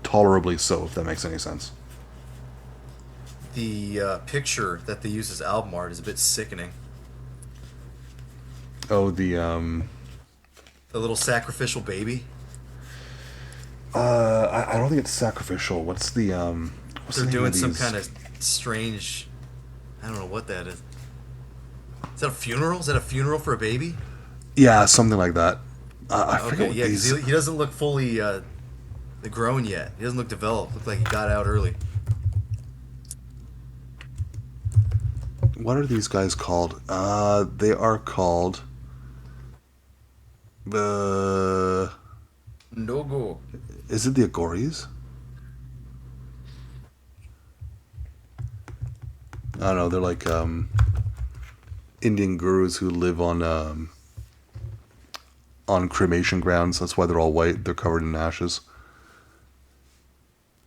tolerably so, if that makes any sense. The picture that they use as album art is a bit sickening. Oh, the little sacrificial baby. I don't think it's sacrificial. What's the what's They're the name doing of some these? kind of strange. I don't know what that is. Is that a funeral? Is that a funeral for a baby? Yeah, something like that. I forget Okay, what yeah, these. because he doesn't look fully grown yet. He doesn't look developed. Look like he got out early. What are these guys called? They are called. No go. Is it the Agoris? I don't know. They're like Indian gurus who live on cremation grounds. That's why they're all white. They're covered in ashes.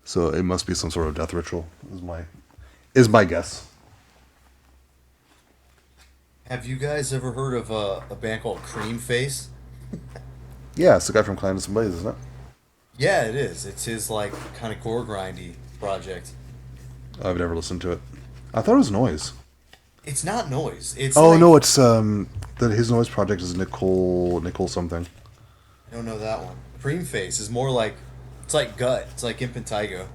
So it must be some sort of death ritual. Is my guess. Have you guys ever heard of a band called Cream Face? Yeah, it's the guy from Clandestine Blaze, isn't it? Yeah, it is. It's his like kind of core grindy project. I've never listened to it. I thought it was noise. It's not noise. It's Oh like, no, it's that his noise project is Nicole something. I don't know that one. Cream Face is more like it's like gut. It's like Impetigo.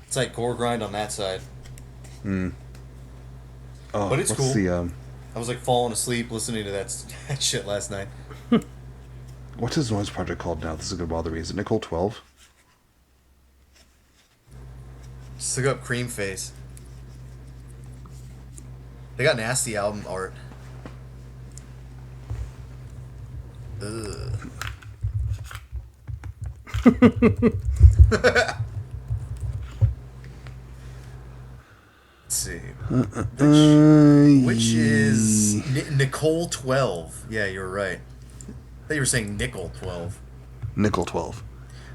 It's like core grind on that side. Oh, But it's what's cool. The I was like falling asleep listening to that shit last night. what's his noise project called now? This is gonna bother me. Is it Nicole 12? Just look up Cream Face. They got nasty album art. Ugh. Let's see. Which is Nicole 12. Yeah, you're right. I thought you were saying Nickel 12. Nickel 12.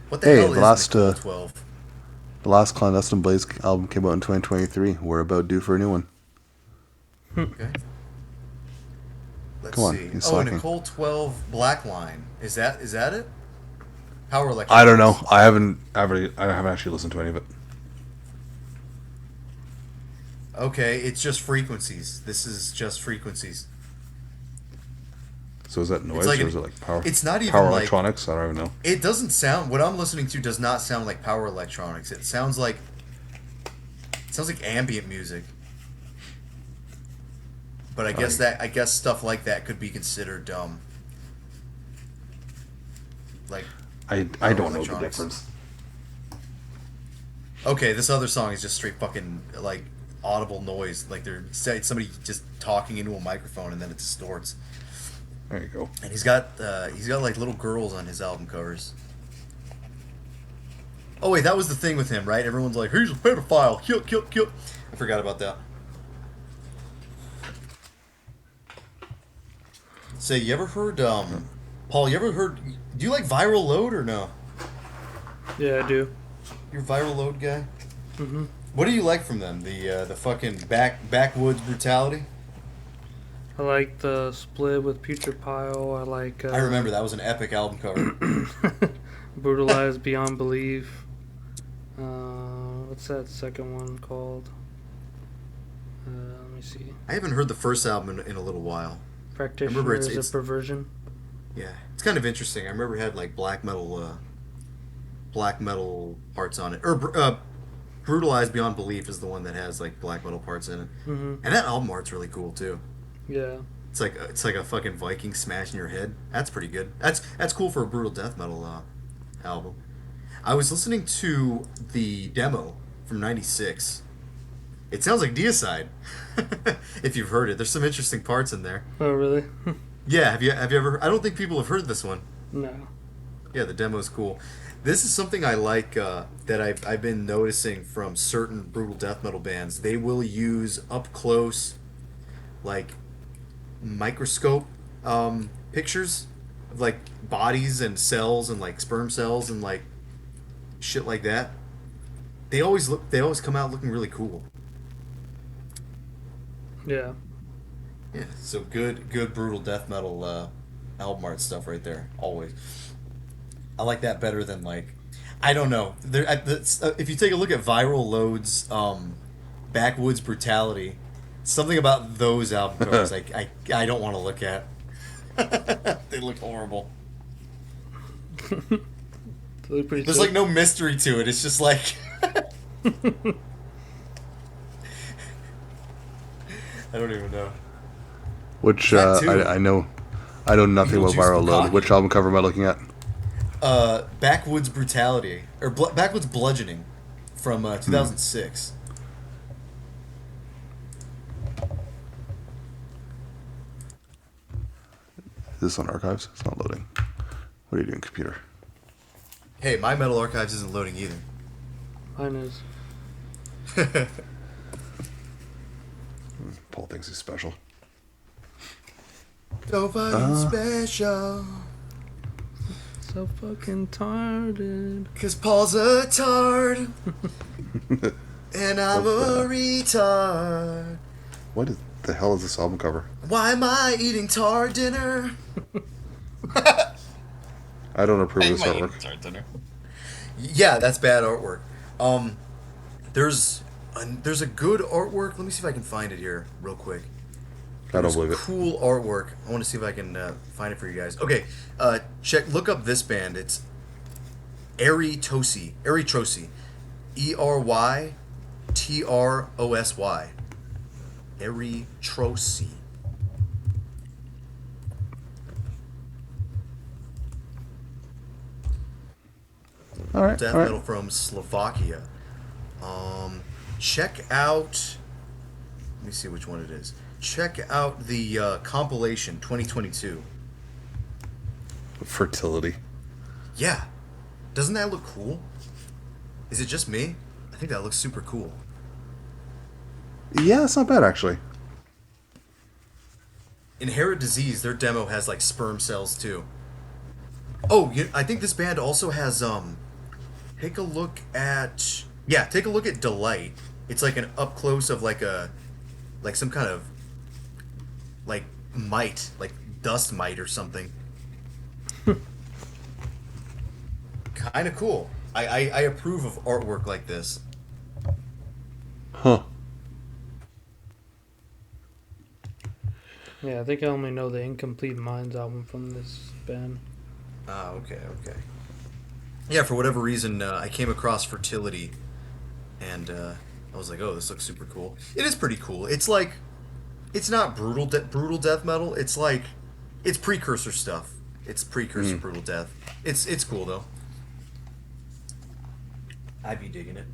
What the Hey, hell the is last, Nicole 12? The last Clandestine Blaze album came out in 2023. We're about due for a new one. Okay. Let's Come on, see. he's Oh, slacking. Nicole 12 Black Line. Is that it? Power Electric. I don't know. I haven't actually listened to any of it. Okay, it's just frequencies. This is just frequencies. So is that noise like or is it like power? it's not even power like- electronics. I don't even know. It doesn't sound. What I'm listening to does not sound like power electronics. It sounds like ambient music. but I guess stuff like that could be considered like I don't know the difference. Okay, this other song is just straight fucking like audible noise, like they're somebody just talking into a microphone and then it distorts. There you go. And he's got like little girls on his album covers. Oh wait, that was the thing with him, right? Everyone's like, he's a pedophile. Kill, kill, kill. I forgot about that. Say, you ever heard, Paul, you ever heard, do you like Viral Load or no? Yeah, I do. You're a Viral Load guy? Mm-hmm. What do you like from them? The fucking backwoods brutality? I like the split with Putrid Pile. I like... I remember, that was an epic album cover. Brutalized Beyond Belief. What's that second one called? Let me see. I haven't heard the first album in a little while. Practitioner is a Perversion. Yeah, it's kind of interesting. I remember it had like black metal parts on it. Or Brutalized Beyond Belief is the one that has like black metal parts in it. Mm-hmm. And that album art's really cool too. Yeah. It's like a fucking Viking smashing your head. That's pretty good. That's cool for a brutal death metal album. I was listening to the demo from '96. It sounds like Deicide. If you've heard it, there's some interesting parts in there. Oh, really? Yeah, have you ever? I don't think people have heard this one. No. Yeah, the demo's cool. This is something I like that I've been noticing from certain brutal death metal bands. They will use up close, like microscope pictures of like bodies and cells and like sperm cells and like shit like that. They always come out looking really cool. Yeah. Yeah, so good brutal death metal album art stuff right there. Always, I like that better than like, I don't know. If you take a look at Viral Load's Backwoods Brutality, something about those album covers I don't want to look at. They look horrible. There's like no mystery to it. It's just like. I don't even know. Which I know nothing about Viral Load. Which album cover am I looking at? Backwoods Brutality or Backwoods Bludgeoning from 2006. Is this on Archives? It's not loading. What are you doing, computer? Hey, my Metal Archives isn't loading either. Mine is. Paul thinks he's special. Nobody special. So fucking tired. 'Cause Paul's a tard. And I'm a retard. What the hell is this album cover? Why am I eating tard dinner? I don't approve of this artwork. Yeah, that's bad artwork. There's a good artwork. Let me see if I can find it here real quick. I don't believe it. Cool artwork. I want to see if I can find it for you guys. Okay, look up this band. It's Erytrosy. Erytrosy. Erytrosy. Erytrosy. All right. Death metal from Slovakia. Check out. Let me see which one it is. Check out the compilation 2022. Fertility. Yeah. Doesn't that look cool? Is it just me? I think that looks super cool. Yeah, it's not bad actually. Inherit Disease, their demo has like sperm cells too. Oh, I think this band also has take a look at Delight. It's like an up close of like some kind of like mite, like dust mite or something. Kind of cool. I approve of artwork like this. Huh. Yeah, I think I only know the Incomplete Minds album from this band. Ah, okay. Yeah, for whatever reason, I came across Fertility, and I was like, oh, this looks super cool. It is pretty cool. It's like, it's not brutal death metal. It's like it's precursor stuff. It's precursor brutal death. It's cool though. I'd be digging it.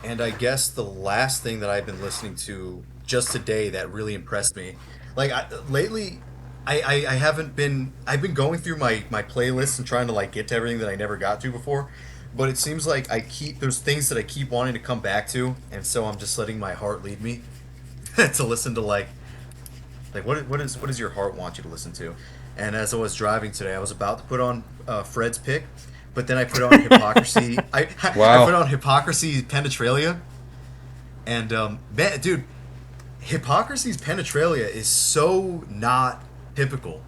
And I guess the last thing that I've been listening to just today that really impressed me, like lately, I haven't been. I've been going through my playlist and trying to like get to everything that I never got to before, but it seems like there's things that I keep wanting to come back to, and so I'm just letting my heart lead me to listen to like what does your heart want you to listen to? And as I was driving today, I was about to put on Fred's pick, but then I put on Hypocrisy. I put on Hypocrisy Penetralia, and man, dude, Hypocrisy's Penetralia is so not typical,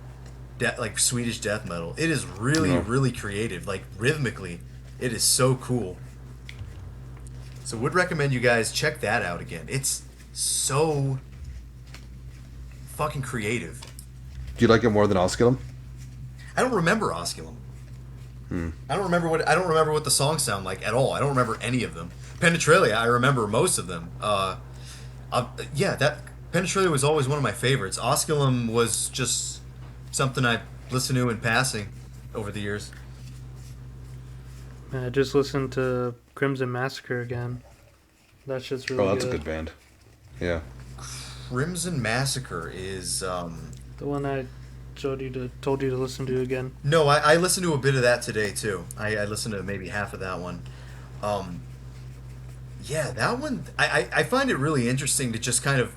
like Swedish death metal. It is really creative, like rhythmically. It is so cool. So would recommend you guys check that out again. It's so fucking creative. Do you like it more than Osculum? I don't remember Osculum. I don't remember what the songs sound like at all. I don't remember any of them. Penetralia, I remember most of them. Yeah, that Penetralia was always one of my favorites. Osculum was just something I listened to in passing over the years. I just listened to Crimson Massacre again. That shit's really good. Oh, that's a good band. Yeah. Crimson Massacre is The one I told you to listen to again. No, I listened to a bit of that today too. I listened to maybe half of that one. Yeah, that one I find it really interesting to just kind of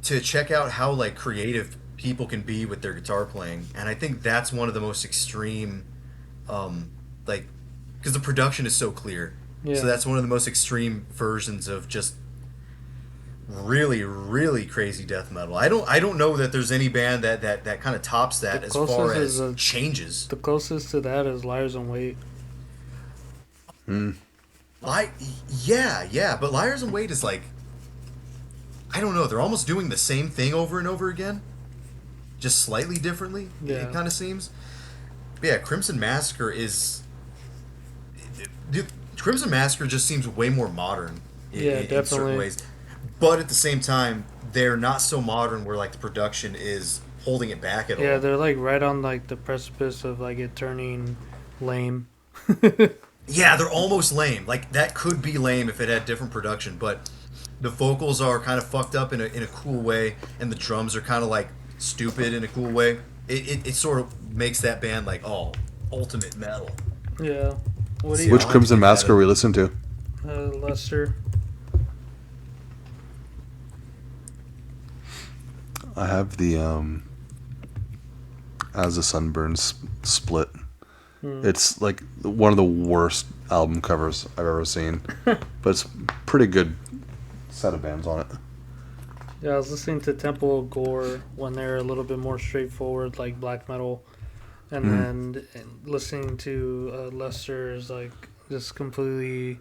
to check out how like creative people can be with their guitar playing, and I think that's one of the most extreme, like, because the production is so clear. Yeah. So that's one of the most extreme versions of just really crazy death metal. I don't know that there's any band that kind of tops that as far as changes. The closest to that is Liars in Wait. Yeah, but Liars in Wait is like, I don't know, they're almost doing the same thing over and over again, just slightly differently. Yeah. It kind of seems. But yeah, Crimson Massacre is. Crimson Massacre just seems way more modern. In certain ways, but at the same time, they're not so modern where like the production is holding it back at all. Yeah, they're like right on like the precipice of like it turning lame. Yeah, they're almost lame. Like that could be lame if it had different production, but the vocals are kind of fucked up in a cool way, and the drums are kind of like stupid in a cool way. It sort of makes that band like ultimate metal. Yeah. Which Crimson Massacre we listened to? Lester. I have the As the Sun Burns split. It's like one of the worst album covers I've ever seen, but it's pretty good set of bands on it. Yeah, I was listening to Temple of Gore when they're a little bit more straightforward, like black metal, and then listening to Lester is like this completely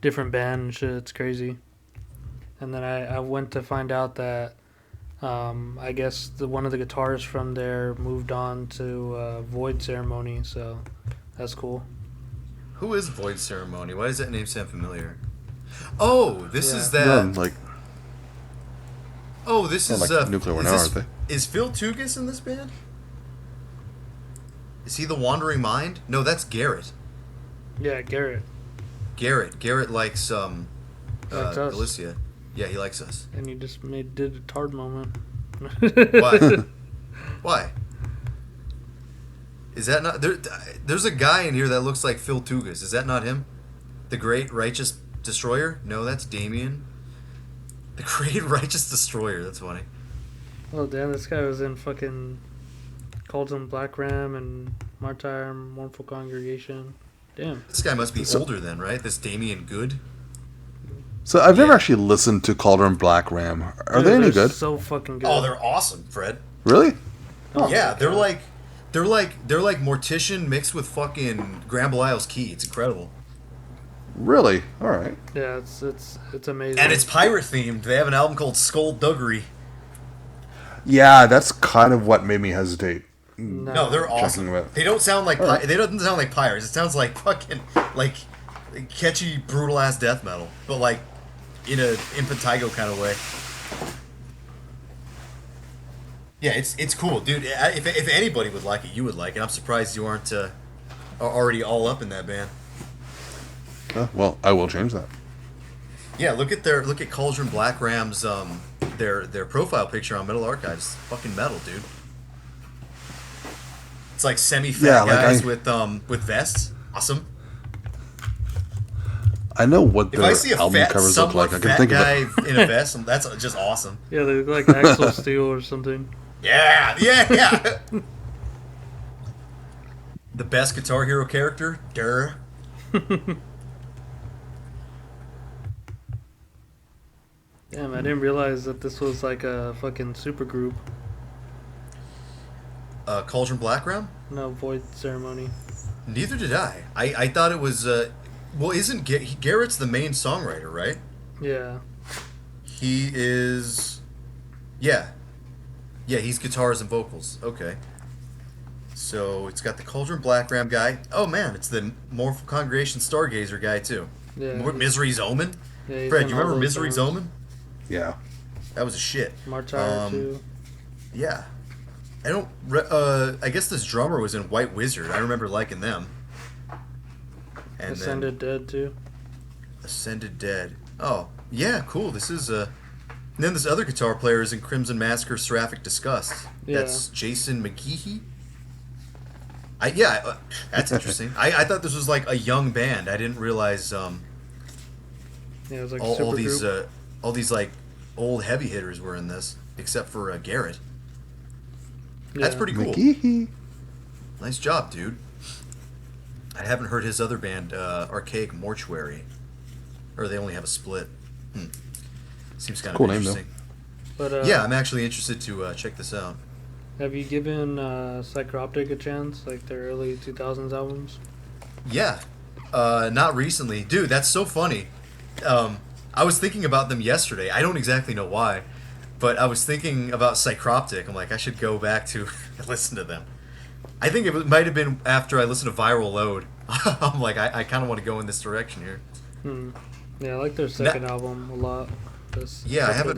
different band and shit. It's crazy. And then I went to find out that I guess one of the guitarists from there moved on to Void Ceremony, so that's cool. Who is Void Ceremony? Why does that name sound familiar? Oh, this is that. This is Nuclear War now, aren't they? Is Phil Tugis in this band? Is he the Wandering Mind? No, that's Garrett. Yeah, Garrett. Garrett likes Likes us. Galicia. Yeah, he likes us. And you just did a tard moment. Why? Why? Is that not there's a guy in here that looks like Phil Tugis. Is that not him? The Great Righteous Destroyer? No, that's Damien. The Great Righteous Destroyer. That's funny. Oh damn, this guy was in fucking Cauldron Black Ram and Martyr Mournful Congregation. Damn. This guy must be older then, right? This Damien Good. So I've never actually listened to Cauldron Black Ram. Are they any good? So fucking good. Oh, they're awesome, Fred. Really? Oh, yeah, they're like Mortician mixed with fucking Graham Belial's Key. It's incredible. Really? All right. Yeah, it's amazing. And it's pirate themed. They have an album called Skullduggery. Yeah, that's kind of what made me hesitate. No, they're awesome. They don't sound like they don't sound like pirates. It sounds like fucking like catchy, brutal ass death metal. But like in a impetigo kind of way. Yeah, it's cool, dude. If anybody would like it, you would like it. I'm surprised you aren't already all up in that band. Well, I will change that. Yeah, look at Cauldron Black Ram's their profile picture on Metal Archives. Fucking metal, dude. It's like semi-fat guys with vests. Awesome. I know what If their I see a album fat, covers look somewhat like. I can fat think guy of it. in a vest, that's just awesome. Yeah, they look like Axel Steel or something. Yeah. The best Guitar Hero character, Gurre. Damn, I didn't realize that this was like a fucking super group. Cauldron Black Ram? No, Void Ceremony. Neither did I. I thought it was. Well, isn't Garrett's the main songwriter, right? Yeah. He is. Yeah. Yeah, he's guitars and vocals. Okay. So it's got the Cauldron Black Ram guy. Oh man, it's the Mournful Congregation Stargazer guy too. Yeah. Misery's Omen. Yeah, he's Fred, done you all remember those Misery's songs. Omen? Yeah. That was a shit. Martyr too. Yeah. I don't. I guess this drummer was in White Wizard. I remember liking them. And Ascended Dead too. Ascended Dead. Oh, yeah, cool. This is and then this other guitar player is in Crimson Massacre Seraphic Disgust. Yeah. That's Jason McGeehee. That's interesting. I thought this was like a young band. I didn't realize Yeah, it was like a all super these group. all these like old heavy hitters were in this, except for Garrett. That's Yeah. pretty cool. McGee. Nice job, dude. I haven't heard his other band, Archaic Mortuary. Or they only have a split. Seems kind Cool of name, though. interesting. But Yeah, I'm actually interested to check this out. have you given Psychroptic a chance, like their early 2000s albums? Yeah. Not recently. Dude, that's so funny. I was thinking about them yesterday. I don't exactly know why. But I was thinking about Psychroptic. I'm like, I should go back to listen to them. I think it might have been after I listened to Viral Load. I'm like, I kind of want to go in this direction here. Yeah, I like their second album a lot. Yeah, I haven't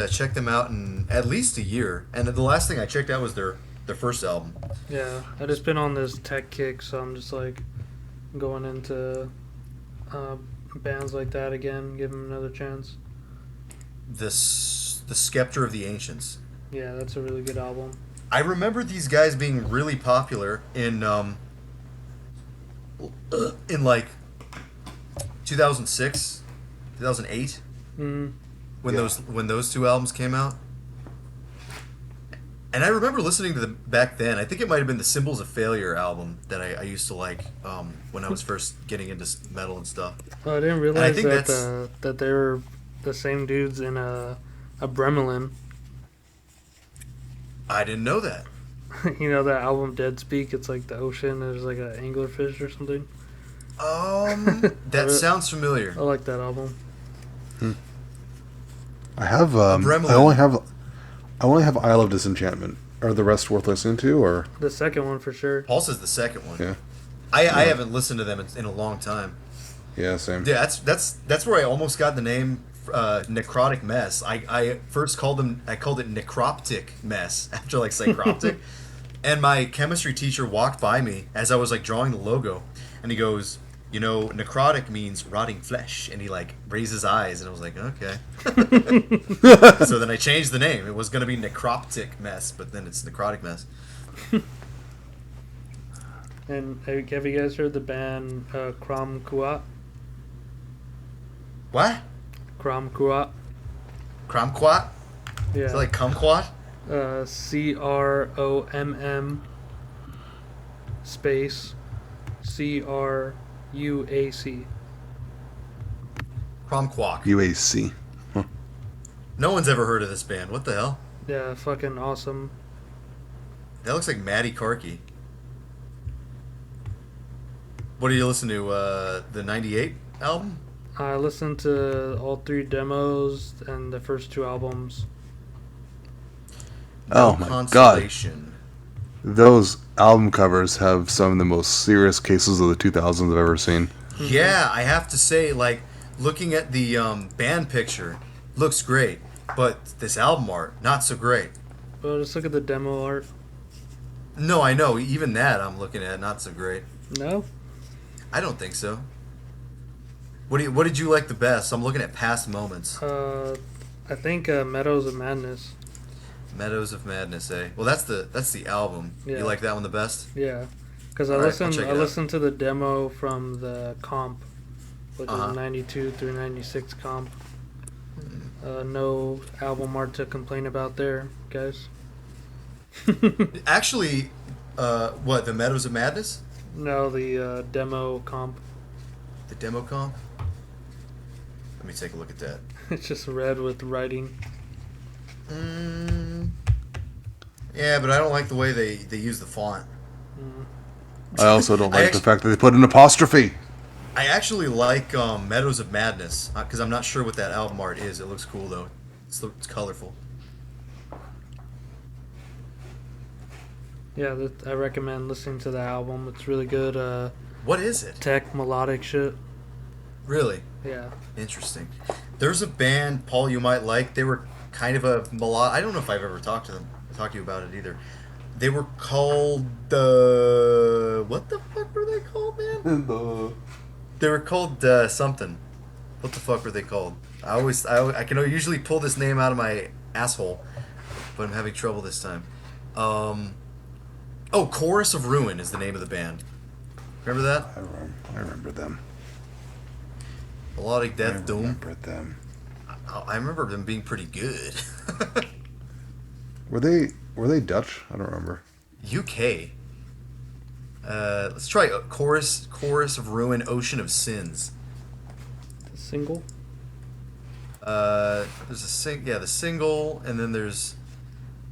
checked them out in at least a year. And the last thing I checked out was their first album. Yeah, I just been on this tech kick, so I'm just like going into bands like that again, give them another chance. The Scepter of the Ancients. Yeah, that's a really good album. I remember these guys being really popular in like 2006, 2008 Mm. when those two albums came out. And I remember listening to them back then. I think it might have been the Symbols of Failure album that I used to like when I was first getting into metal and stuff. Oh, I didn't I realize think that they were the same dudes in a Bremelin. I didn't know that. You know that album Dead Speak? It's like the ocean. There's like an anglerfish or something. That sounds familiar. I like that album. I have. Bremelin. I only have Isle of Disenchantment. Are the rest worth listening to, or? The second one for sure. Pulse is the second one. Yeah. I haven't listened to them in a long time. Yeah, same. Yeah, that's where I almost got the name Necrotic Mess. I first called it Necroptic Mess after like Psychroptic. And my chemistry teacher walked by me as I was like drawing the logo, and he goes, "You know, necrotic means rotting flesh," and he like raised his eyes, and I was like, "Okay." So then I changed the name. It was gonna be Necroptic Mess, but then it's Necrotic Mess. And have you guys heard the band Kram Kuat? What? Kram Kuat? Cromquat? Yeah. Is it like kumquat? CROMM space CRUAC. Cromquac. UAC. No one's ever heard of this band. What the hell? Yeah, fucking awesome. That looks like Maddie Carkey. What do you listen to? The '98 album? I listened to all 3 demos and the first 2 albums. Oh my Consolation. Those album covers have some of the most serious cases of the 2000s I've ever seen. Yeah, I have to say, like, looking at the band picture, looks great, but this album art not so great. Well, just look at the demo art. No, I know. Even that I'm looking at not so great. No? I don't think so. What did you like the best? I'm looking at past moments. I think Meadows of Madness. Meadows of Madness, eh? Well, that's the album. Yeah. You like that one the best? Yeah, because I Alright, I'll listened. check it I out. listened to the demo from the comp, which Uh-huh. is 92 through 96 comp. No album art to complain about there, guys. Actually, what, the Meadows of Madness? No, the demo comp. The demo comp? Let me take a look at that. It's just red with writing. Yeah, but I don't like the way they use the font. I also don't I like the fact that they put an apostrophe. I actually like Meadows of Madness, because I'm not sure what that album art is. It looks cool, though. It's colorful. Yeah, I recommend listening to the album. It's really good. What is it? Tech melodic shit. Really? Yeah. Interesting. There's a band, Paul, you might like. They were kind of a melodic... I don't know if I've ever talked to you about it either. They were called what the fuck were they called, man? They were called something. What the fuck were they called? I can usually pull this name out of my asshole, but I'm having trouble this time. Chorus of Ruin is the name of the band. Remember that? I remember them. Melodic I Death Doom. remember them. I remember them being pretty good. Were they Dutch? I don't remember. UK. Let's try Chorus of Ruin, Ocean of Sins. The single. There's the single, and then there's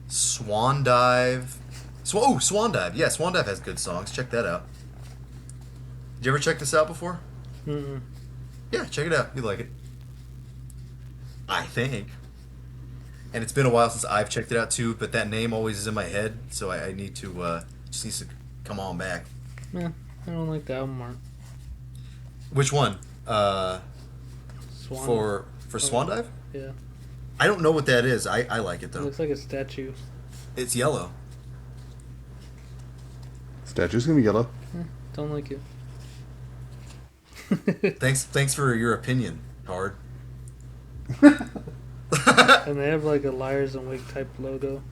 Swan Dive. Swan Dive. Yeah, Swan Dive has good songs. Check that out. Did you ever check this out before? Mm-mm. Yeah, check it out. You'd like it. I think. And it's been a while since I've checked it out too, but that name always is in my head, so I need to just needs to come on back. Yeah, I don't like the album art. Which one? Swan. For Swan Dive? Yeah. I don't know what that is. I like it It though. looks like a statue. It's yellow. Statue's gonna be yellow. Don't like it. Thanks for your opinion, Hard. And they have like a Liars and Wig type logo.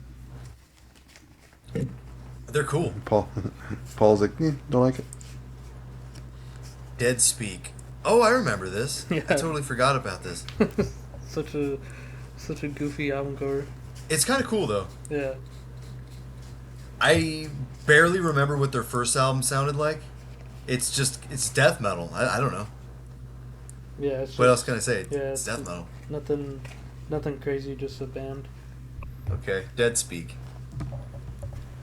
They're cool. Paul's like, don't like it. Dead Speak. Oh, I remember this. Yeah. I totally forgot about this. Such a goofy album cover. It's kind of cool though. Yeah. I barely remember what their first album sounded like. It's death metal. I don't know. Yeah. It's What just- else can I say? Yeah, It's death metal. Nothing crazy. Just a band. Okay, Dead Speak.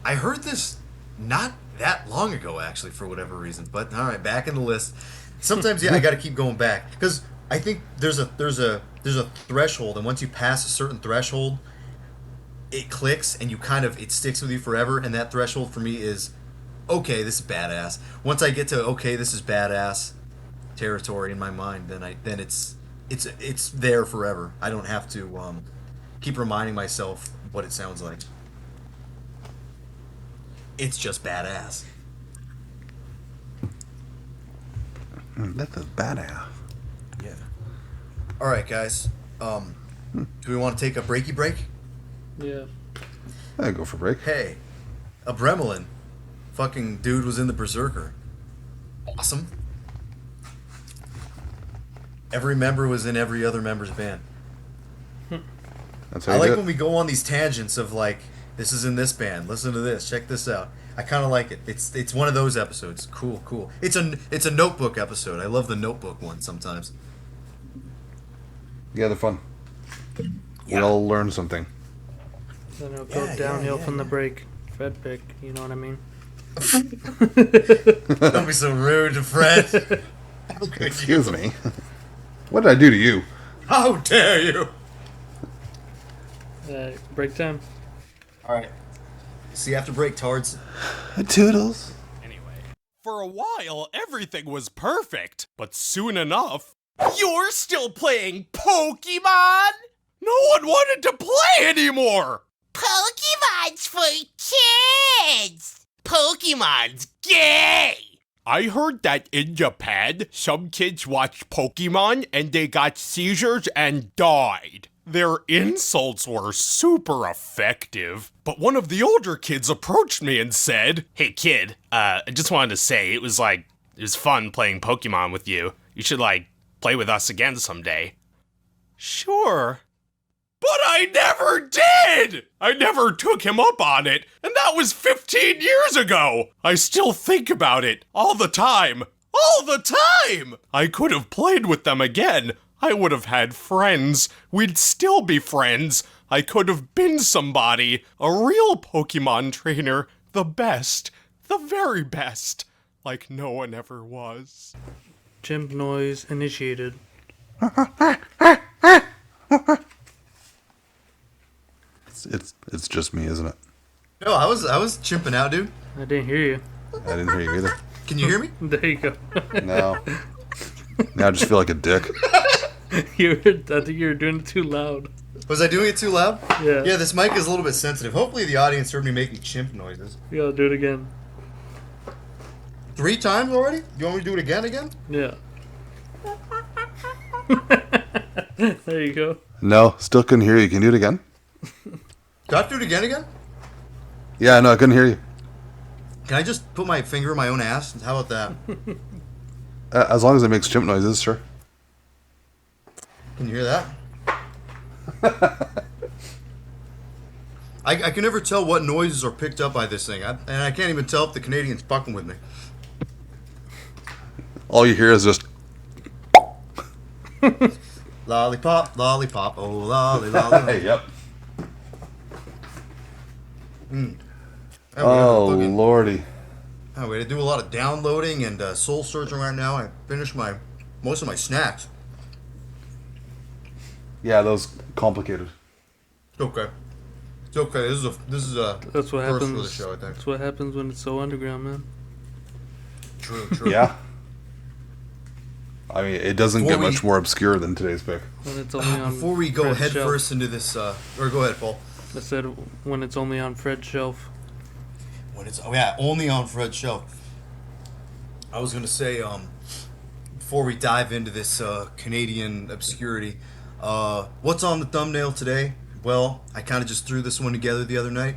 I heard this not that long ago, actually, for whatever reason. But all right, back in the list. Sometimes, yeah, I got to keep going back because I think there's a threshold, and once you pass a certain threshold, it clicks, and it sticks with you forever. And that threshold for me is, okay, this is badass. Once I get to okay, this is badass territory in my mind, then it's there forever. I don't have to keep reminding myself what it sounds like. It's just badass. That's a badass. Yeah. All right, guys. Do we want to take a breaky break? Yeah. I go for break. Hey, a Bremelin. Fucking dude was in the Berserker. Awesome. Every member was in every other member's band. That's how I you like do it. when we go on these tangents of like, this is in this band. Listen to this. Check this out. I kind of like it. It's one of those episodes. Cool. It's a notebook episode. I love the notebook one sometimes. Yeah, they're fun. Yeah. We all learn something. Then it'll go Yeah, downhill yeah, from the yeah. break. Fred pick. You know what I mean? Don't be so rude to Fred. Excuse me. What did I do to you? How dare you? Break time. All right. See you after break, tards. Toodles. Anyway, for a while, everything was perfect, but soon enough... You're still playing Pokemon? No one wanted to play anymore! Pokemon's for kids! Pokemon's gay! I heard that in Japan, some kids watched Pokemon and they got seizures and died. Their insults were super effective, but one of the older kids approached me and said, "Hey kid, I just wanted to say it was fun playing Pokemon with you. You should play with us again someday." Sure. But I never did! I never took him up on it, and that was 15 years ago! I still think about it, all the time! All the time! I could have played with them again. I would have had friends. We'd still be friends. I could have been somebody. A real Pokemon trainer. The best. The very best. Like no one ever was. Chimp noise initiated. It's just me, isn't it? No, I was chimping out, dude. I didn't hear you. I didn't hear you either. Can you hear me? There you go. No. Now I just feel like a dick. I think you were doing it too loud. Was I doing it too loud? Yeah. Yeah, this mic is a little bit sensitive. Hopefully the audience heard me making chimp noises. You gotta do it again. 3 times already? You want me to do it again? Yeah. There you go. No, still couldn't hear you. Can you do it again? Do I have to do it again? Yeah, no, I couldn't hear you. Can I just put my finger in my own ass? How about that? As long as it makes chimp noises, sure. Can you hear that? I can never tell what noises are picked up by this thing. And I can't even tell if the Canadian's fucking with me. All you hear is just... Lollipop, lollipop, oh lolly, lolly. Hey, yep. Oh, lordy. Oh, wait, I do a lot of downloading and soul searching right now. I finished most of my snacks. Yeah, that was complicated. It's okay. It's okay. This is a That's what first happens. for the show, I think. That's what happens when it's so underground, man. True. Yeah. I mean, it doesn't Before get much more obscure than today's pick. When it's only on Before we go Fred's head shelf. first into this, or go ahead, Paul. I said when it's only on Fred's shelf. When it's only on Fred's shelf. I was gonna say, before we dive into this Canadian obscurity, what's on the thumbnail today? Well, I kind of just threw this one together the other night,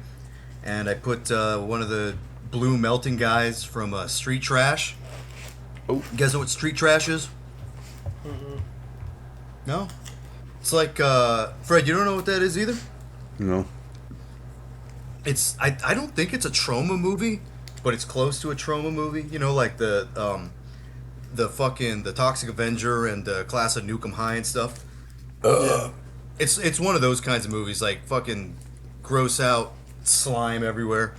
and I put one of the blue melting guys from Street Trash. Oh. You guys know what Street Trash is? No? It's like, Fred, you don't know what that is either? No. It's I don't think it's a trauma movie, but it's close to a trauma movie. You know, like the Toxic Avenger and the Class of Nukem High and stuff. It's one of those kinds of movies, like fucking gross out slime everywhere.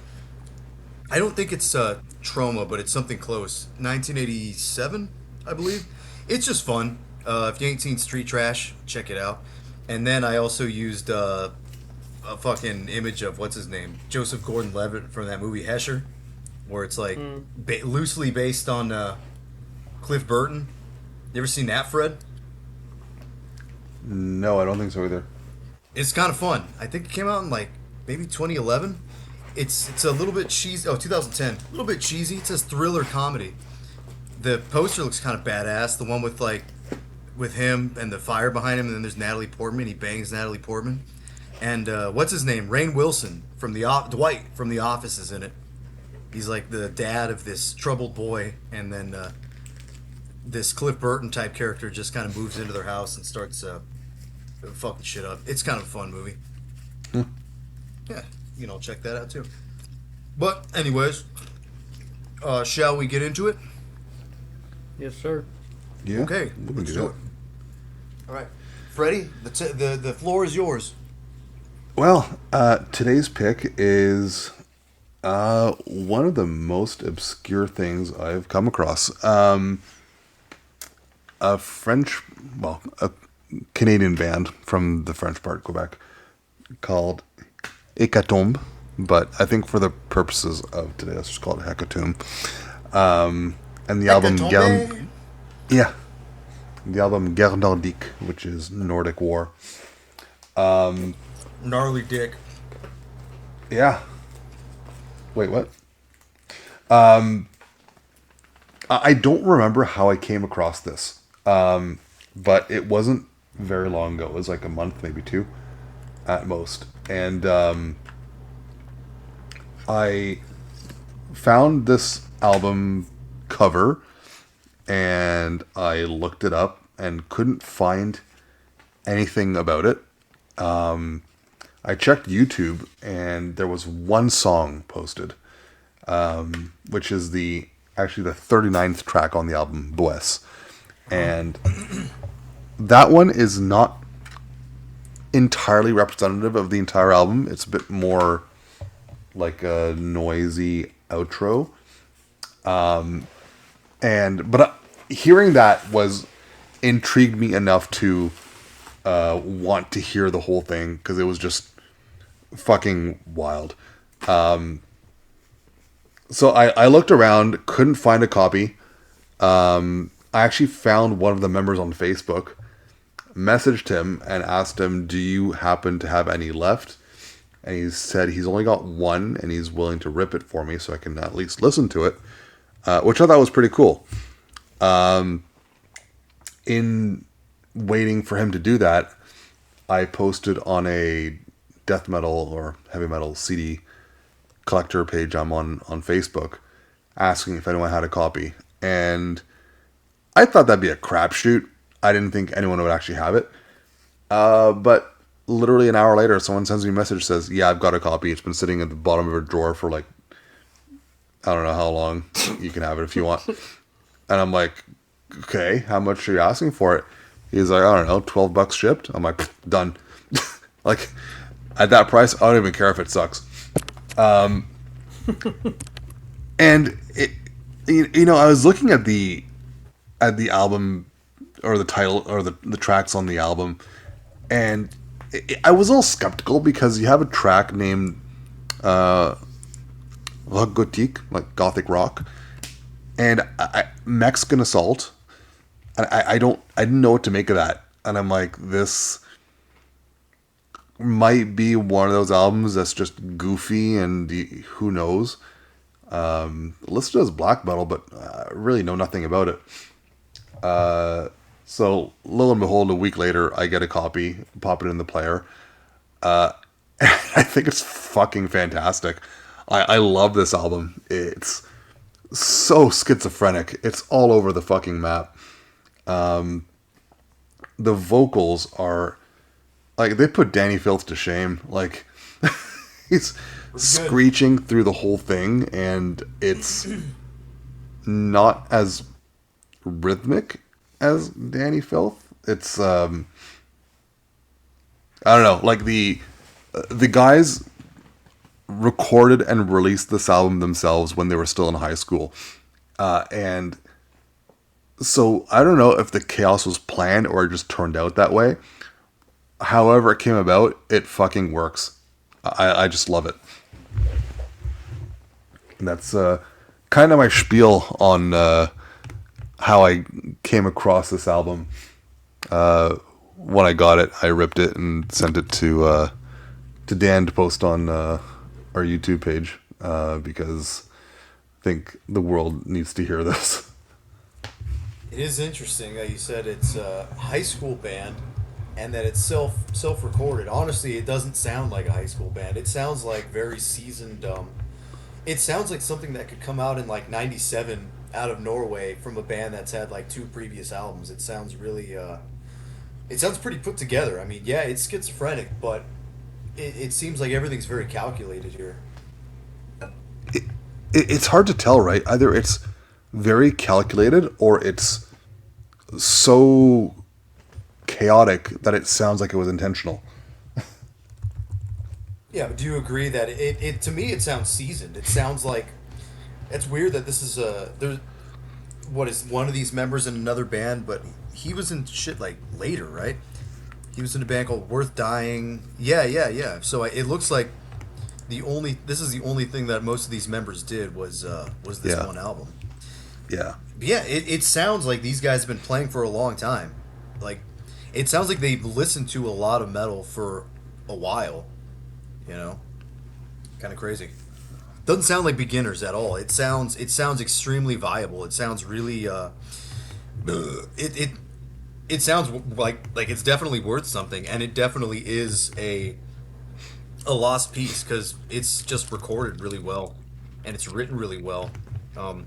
I don't think it's trauma, but it's something close. 1987, I believe. It's just fun. If you ain't seen Street Trash, check it out. And then I also used a fucking image of what's his name, Joseph Gordon-Levitt from that movie Hesher, where it's like loosely based on Cliff Burton. You ever seen that, Fred? No, I don't think so either. It's kind of fun. I think it came out in like maybe 2011. It's a little bit cheesy. Oh, 2010. A little bit cheesy. It says thriller comedy. The poster looks kind of badass. The one with him and the fire behind him, and then there's Natalie Portman. He bangs Natalie Portman. And what's his name? Rainn Wilson from Dwight from The Office is in it. He's like the dad of this troubled boy, and then this Cliff Burton type character just kind of moves into their house and starts fucking shit up. It's kind of a fun movie. Yeah, you know, check that out too. But anyways, shall we get into it? Yes, sir. Yeah. Okay, we can let's do do it. it. All right, Freddie, the floor is yours. Well, today's pick is one of the most obscure things I've come across. A Canadian band from the French part, Quebec, called Hecatombe, but I think for the purposes of today, let's just call it Hecatombe. And the album, Hecatombe. yeah, the album Guerre Nordique, which is Nordic War. Gnarly dick. Yeah. Wait, what? I don't remember how I came across this, but it wasn't very long ago. It was like a month, maybe two, at most. And I found this album cover, and I looked it up and couldn't find anything about it. I checked YouTube, and there was one song posted, which is actually the 39th track on the album, Boes. And that one is not entirely representative of the entire album. It's a bit more like a noisy outro. But hearing that intrigued me enough to want to hear the whole thing, because it was just fucking wild. So I looked around, couldn't find a copy. I actually found one of the members on Facebook, messaged him and asked him, do you happen to have any left? And he said he's only got one, and he's willing to rip it for me so I can at least listen to it, which I thought was pretty cool. In waiting for him to do that, I posted on a death metal or heavy metal CD collector page I'm on Facebook, asking if anyone had a copy. And I thought that'd be a crapshoot. I didn't think anyone would actually have it. But literally an hour later, someone sends me a message, says, yeah, I've got a copy. It's been sitting at the bottom of a drawer for like, I don't know how long. You can have it if you want. And I'm like, okay, how much are you asking for it? He's like, I don't know, $12 shipped. I'm like, done. Like, at that price, I don't even care if it sucks. And it, I was looking at the album, or the title, or the tracks on the album, and I was a little skeptical, because you have a track named rock gothique, like gothic rock, and Mexican Assault, and I didn't know what to make of that, and I'm like, this might be one of those albums that's just goofy, and who knows. Listed as black metal, but I really know nothing about it. So lo and behold, a week later, I get a copy, pop it in the player. I think it's fucking fantastic. I love this album. It's so schizophrenic. It's all over the fucking map. The vocals are like, they put Danny Filth to shame. Like, he's screeching through the whole thing, and it's not as rhythmic as Danny Filth. It's I don't know, like the guys recorded and released this album themselves when they were still in high school, and so I don't know if the chaos was planned or it just turned out that way. However it came about, it fucking works. I just love it. And that's kind of my spiel on how I came across this album. When I got it, I ripped it and sent it to Dan to post on our YouTube page, because I think the world needs to hear this. It is interesting that you said it's a high school band, and that it's self-recorded. Honestly, it doesn't sound like a high school band. It sounds like very seasoned. It sounds like something that could come out in like '97 out of Norway from a band that's had like 2 previous albums. It sounds really. It sounds pretty put together. I mean, yeah, it's schizophrenic, but it seems like everything's very calculated here. It's hard to tell, right? Either it's very calculated, or it's so chaotic that it sounds like it was intentional. Yeah, but do you agree that it to me it sounds seasoned? It sounds like, it's weird that this is what is one of these members in another band, but he was in shit like later, right? He was in a band called Worth Dying. Yeah. So it looks like this is the only thing that most of these members did was this one album. Yeah. yeah, it sounds like these guys have been playing for a long time. Like, it sounds like they've listened to a lot of metal for a while. You know, kind of crazy. Doesn't sound like beginners at all. It sounds extremely viable. It sounds really it it sounds like it's definitely worth something, and it definitely is a lost piece because it's just recorded really well, and it's written really well. Um,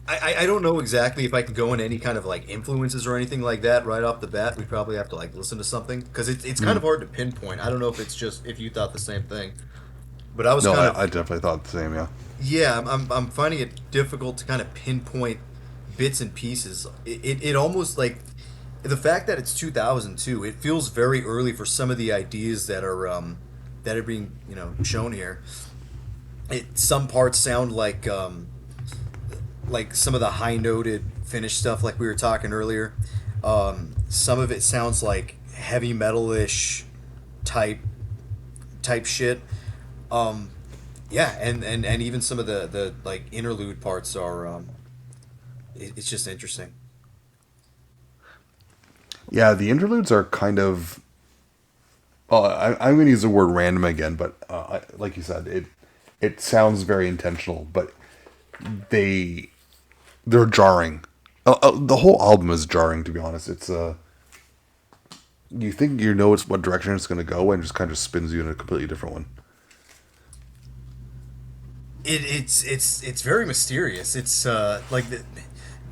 I don't know exactly if I can go into any kind of like influences or anything like that right off the bat. We probably have to like listen to something because it's kind of hard to pinpoint. I don't know if it's just if you thought the same thing, but I was No, kind I of definitely thought the same. Yeah. yeah. I'm finding it difficult to kind of pinpoint bits and pieces. It almost like the fact that it's 2002. It feels very early for some of the ideas that are being shown here. Some parts sound like some of the high noted Finnish stuff like we were talking earlier. Some of it sounds like heavy metal-ish type shit. Um, yeah, and even some of the like interlude parts are it's just interesting. Yeah, the interludes are kind of. Oh, I'm going to use the word random again, but like you said, it sounds very intentional, but they they're jarring. The whole album is jarring, to be honest. It's you think you know what direction it's going to go, and it just kind of spins you in a completely different one. It's very mysterious. It's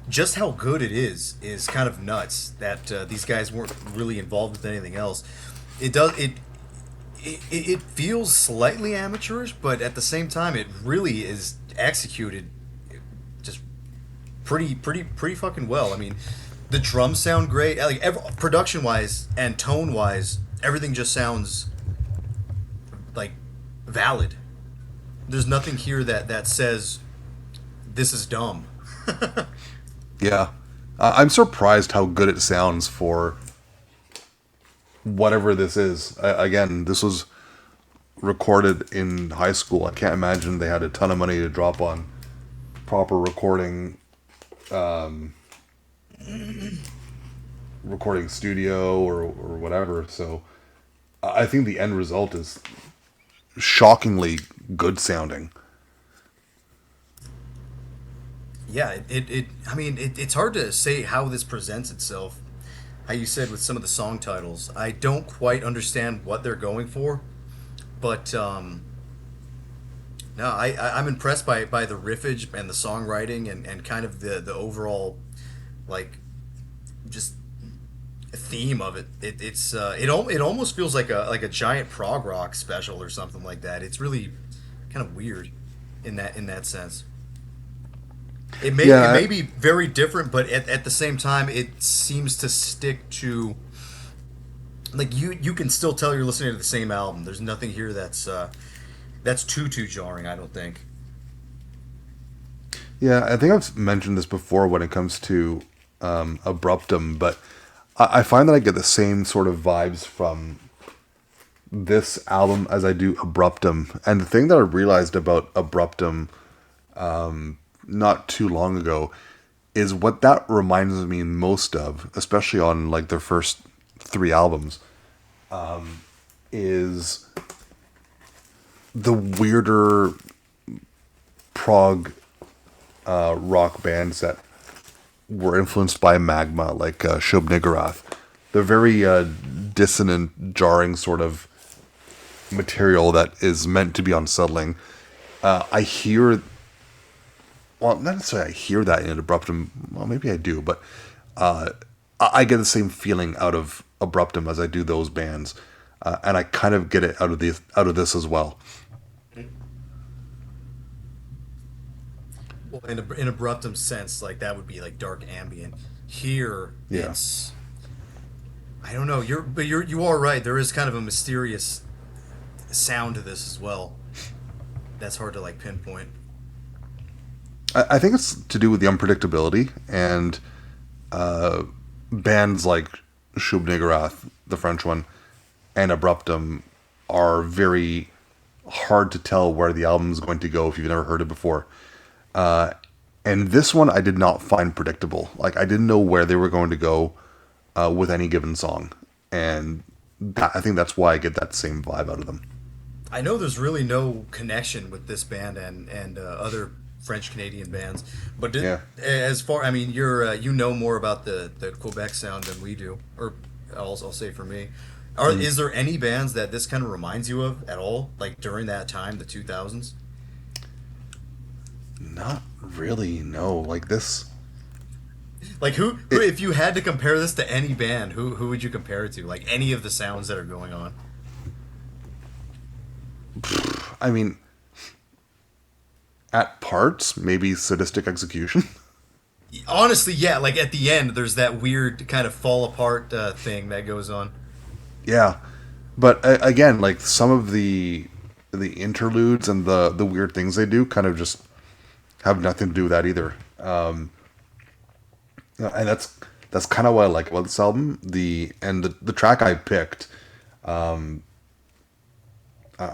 just how good it is kind of nuts that these guys weren't really involved with anything else. It does it feels slightly amateurish, but at the same time, it really is executed just pretty fucking well. I mean, the drums sound great. Like production wise and tone wise, everything just sounds like valid. There's nothing here that says this is dumb. Yeah, I'm surprised how good it sounds for whatever this is. Again, this was recorded in high school. I can't imagine they had a ton of money to drop on proper recording studio or whatever. So I think the end result is shockingly good sounding. Yeah, I mean, it's hard to say how this presents itself. How you said with some of the song titles, I don't quite understand what they're going for, but no, I'm impressed by the riffage and the songwriting and kind of the overall like just theme of it. It almost feels like a giant prog rock special or something like that. It's really kind of weird in that sense. It Yeah, may be very different, but at the same time, it seems to stick to like you can still tell you're listening to the same album. There's nothing here that's too jarring. I don't think. yeah. I think I've mentioned this before when it comes to Abruptum, but I find that I get the same sort of vibes from this album as I do Abruptum. And the thing that I realized about Abruptum not too long ago is what that reminds me most of, especially on like their first three albums, is the weirder prog rock bands that were influenced by Magma, like Shub Niggurath. They're very dissonant, jarring sort of material that is meant to be unsettling. I hear, well, not necessarily I hear that in Abruptum. Well, maybe I do, but I get the same feeling out of Abruptum as I do those bands, and I kind of get it out of this as well. Well, in Abruptum's sense, like that would be like dark ambient. Here, Yeah. it's I don't know. You are right. There is kind of a mysterious sound to this as well. That's hard to like pinpoint. I think it's to do with the unpredictability and bands like Shub Niggurath, the French one, and Abruptum are very hard to tell where the album is going to go if you've never heard it before. And this one I did not find predictable. Like, I didn't know where they were going to go with any given song. And I think that's why I get that same vibe out of them. I know there's really no connection with this band and other French Canadian bands, but as far, I mean, you're you know more about the Quebec sound than we do, or I'll say for me. Is there any bands that this kind of reminds you of at all, like during that time, the 2000s? Not really, no. Like this. Like who if you had to compare this to any band, who would you compare it to? Like any of the sounds that are going on? I mean, at parts, maybe Sadistic Execution. Honestly, yeah. Like at the end, there's that weird kind of fall apart thing that goes on. Yeah, but again, like some of the interludes and the weird things they do kind of just have nothing to do with that either. And that's kind of what I like about this album. The track I picked. I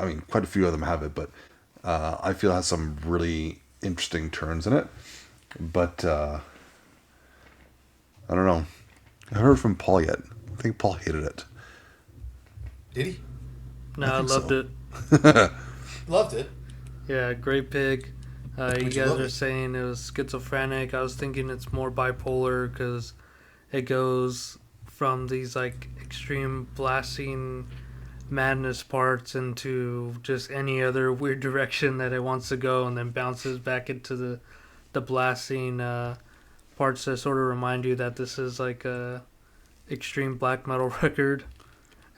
mean, quite a few of them have it, but I feel it has some really interesting turns in it. But I don't know. I haven't heard from Paul yet. I think Paul hated it. Did he? No, I loved it. Loved it. Yeah, great pick. You Would you guys love are it? saying it was schizophrenic. I was thinking it's more bipolar because it goes from these like extreme blasting madness parts into just any other weird direction that it wants to go, and then bounces back into the blasting parts that sort of remind you that this is like a extreme black metal record.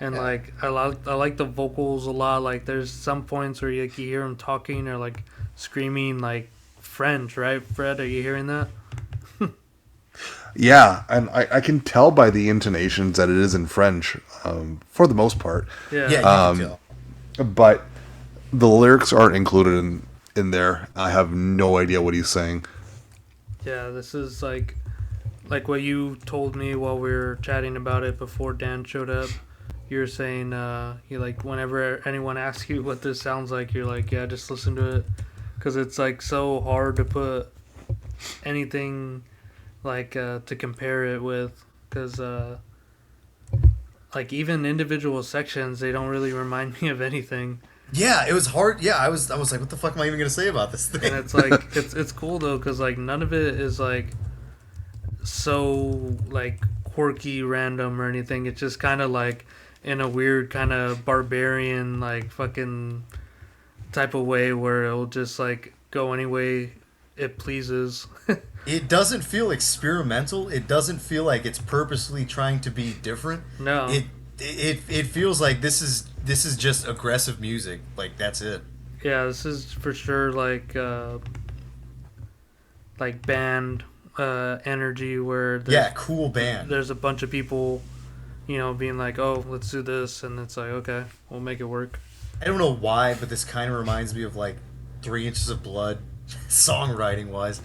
And Yeah. like I like the vocals a lot. Like there's some points where you hear him talking or like screaming like French, right, Fred? Are you hearing that? Yeah, and I can tell by the intonations that it is in French, for the most part. Yeah. Yeah, you can tell. But the lyrics aren't included in there. I have no idea what he's saying. Yeah, this is like what you told me while we were chatting about it before Dan showed up. You're saying you like whenever anyone asks you what this sounds like, you're like, yeah, just listen to it, because it's like so hard to put anything like to compare it with, because like even individual sections, they don't really remind me of anything. Yeah, it was hard. Yeah, I was like, what the fuck am I even gonna say about this thing? And it's like it's cool though, because like none of it is like so like quirky, random or anything. It's just kind of like in a weird kind of barbarian like fucking type of way where it'll just like go any way it pleases. It doesn't feel experimental. It doesn't feel like it's purposely trying to be different. No. It feels like this is just aggressive music. Like that's it. Yeah, this is for sure like band energy where Cool band. there's a bunch of people, you know, being like, oh, let's do this, and it's like, okay, we'll make it work. I don't know why, but this kind of reminds me of like 3 Inches of Blood, songwriting wise.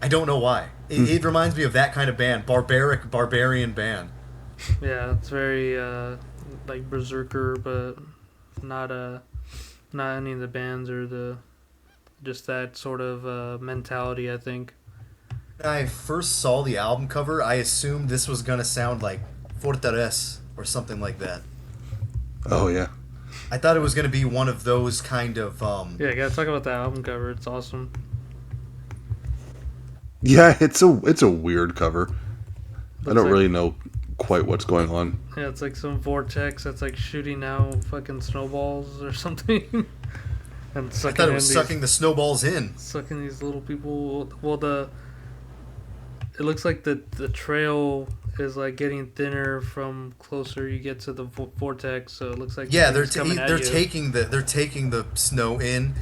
I don't know why. It reminds me of that kind of band, barbarian band. Yeah, it's very like Berserker, but not any of the bands or just that sort of mentality, I think. When I first saw the album cover, I assumed this was gonna sound like Fortress or something like that. Oh yeah. I thought it was gonna be one of those kind of Yeah, I gotta talk about that album cover. It's awesome. Yeah, it's a weird cover. I don't like- really know quite what's going on. Yeah, it's like some vortex that's like shooting out fucking snowballs or something. And I sucking thought it in was these, sucking the snowballs in. sucking these little people. Well, it looks like the trail is like getting thinner from closer you get to the vortex. So it looks like Yeah, it's coming at you. taking the snow in,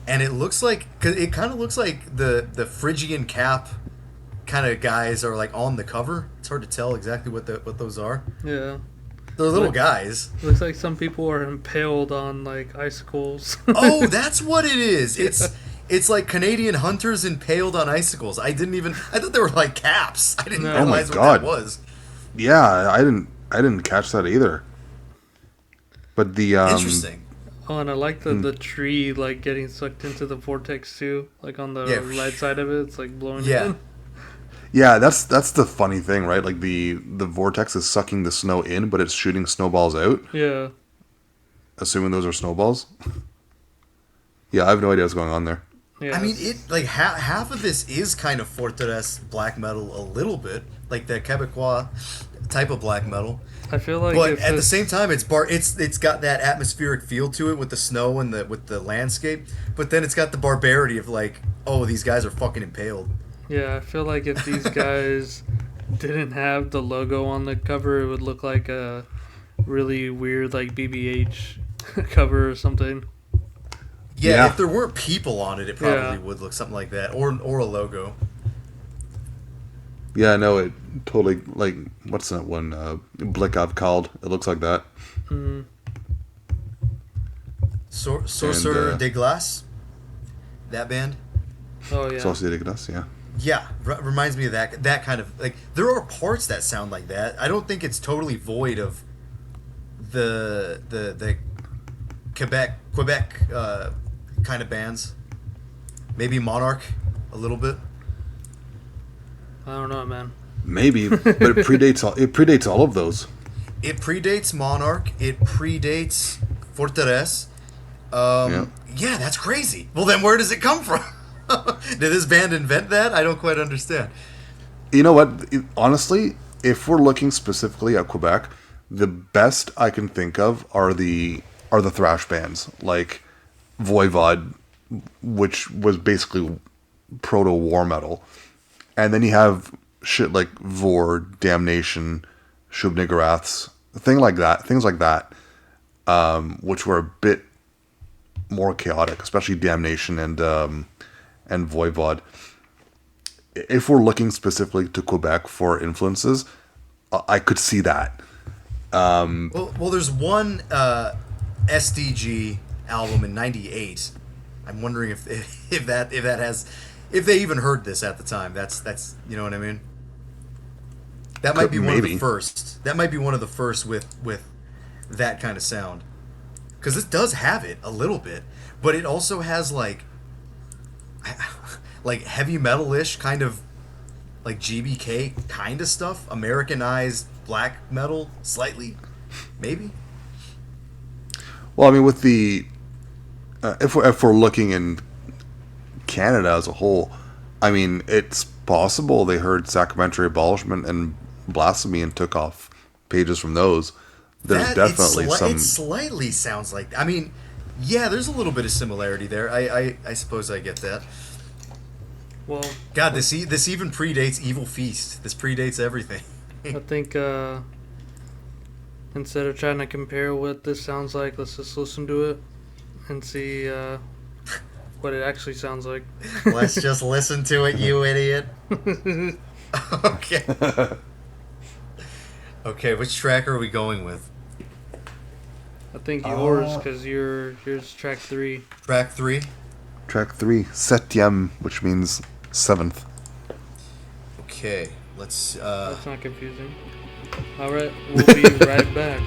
and it looks like it kind of looks like the Phrygian cap kind of guys are like on the cover. It's hard to tell exactly what those are. Yeah. They're little Look. guys. Looks like some people are impaled on like icicles. Oh, that's what it is. It's like Canadian hunters impaled on icicles. I thought they were like caps. I didn't No. realize Oh my what that God. was. Yeah, I didn't catch that either. But the Interesting. Oh, and I like the tree like getting sucked into the vortex too. Like on the Yeah. right side of it, it's like blowing Yeah. in. Yeah, that's the funny thing, right? Like the vortex is sucking the snow in, but it's shooting snowballs out, Yeah. assuming those are snowballs. Yeah, I have no idea what's going on there. Yeah. I mean, it like half of this is kind of fortress black metal, a little bit like the Quebecois type of black metal. I feel like But if at the it's- same time, it's got that atmospheric feel to it with the snow and with the landscape. But then it's got the barbarity of like, oh, these guys are fucking impaled. Yeah, I feel like if these guys didn't have the logo on the cover, it would look like a really weird like BBH cover or something. Yeah, Yeah. if there weren't people on it, it probably Yeah. would look something like that, or a logo. Yeah, no, it totally, like, what's that one? Blick called. It looks like that. Sorcerer And, de Glace, that band. Oh yeah. Saucy de Glace, yeah. Yeah, reminds me of that kind of like. There are parts that sound like that. I don't think it's totally void of the Quebec kind of bands. Maybe Monarch a little bit. I don't know, man. Maybe, but it predates all of those. It predates Monarch. It predates Fortress. Yeah. Yeah, that's crazy. Well, then where does it come from? Did this band invent that? I don't quite understand. You know what? Honestly, if we're looking specifically at Quebec, the best I can think of are the thrash bands like Voivod, which was basically proto war metal, and then you have shit like Vor, Damnation, Shub-Nigguraths, things like that, which were a bit more chaotic, especially Damnation and Voivod. If we're looking specifically to Quebec for influences, I could see that. Well, there's one SDG album in '98. I'm wondering if they even heard this at the time. That's you know what I mean. That might be one of the Maybe. first. That might be one of the first with that kind of sound. Because this does have it a little bit, but it also has like heavy metal-ish kind of like GBK kind of stuff, Americanized black metal slightly, maybe. Well, I mean, with the if we're looking in Canada as a whole, I mean, it's possible they heard sacramentary abolishment and blasphemy and took off pages from those. There's definitely some. It slightly sounds like. I mean, yeah, there's a little bit of similarity there. I suppose I get that. Well, God, this even predates Evil Feast. This predates everything. I think instead of trying to compare what this sounds like, let's just listen to it and see what it actually sounds like. Let's just listen to it, you idiot. Okay. Okay, which track are we going with? I think yours, because yours track 3. Track 3? Track 3, Septième, which means 7th. Okay, let's That's not confusing. Alright, we'll be right back.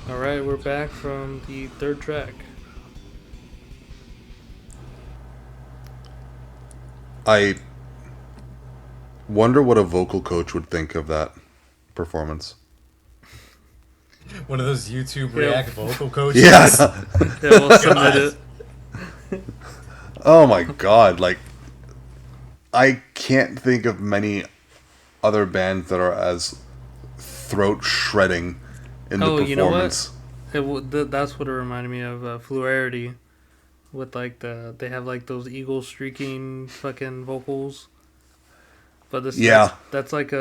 Alright, we're back from the third track. I wonder what a vocal coach would think of that performance. One of those YouTube Yeah. React vocal coaches. Yeah. Yeah, we'll submit it. Oh my god, like I can't think of many other bands that are as throat shredding in the Oh, performance. you know what? That's what it reminded me of, Fluarity. With like they have like those eagle streaking fucking vocals. But Yeah. that's like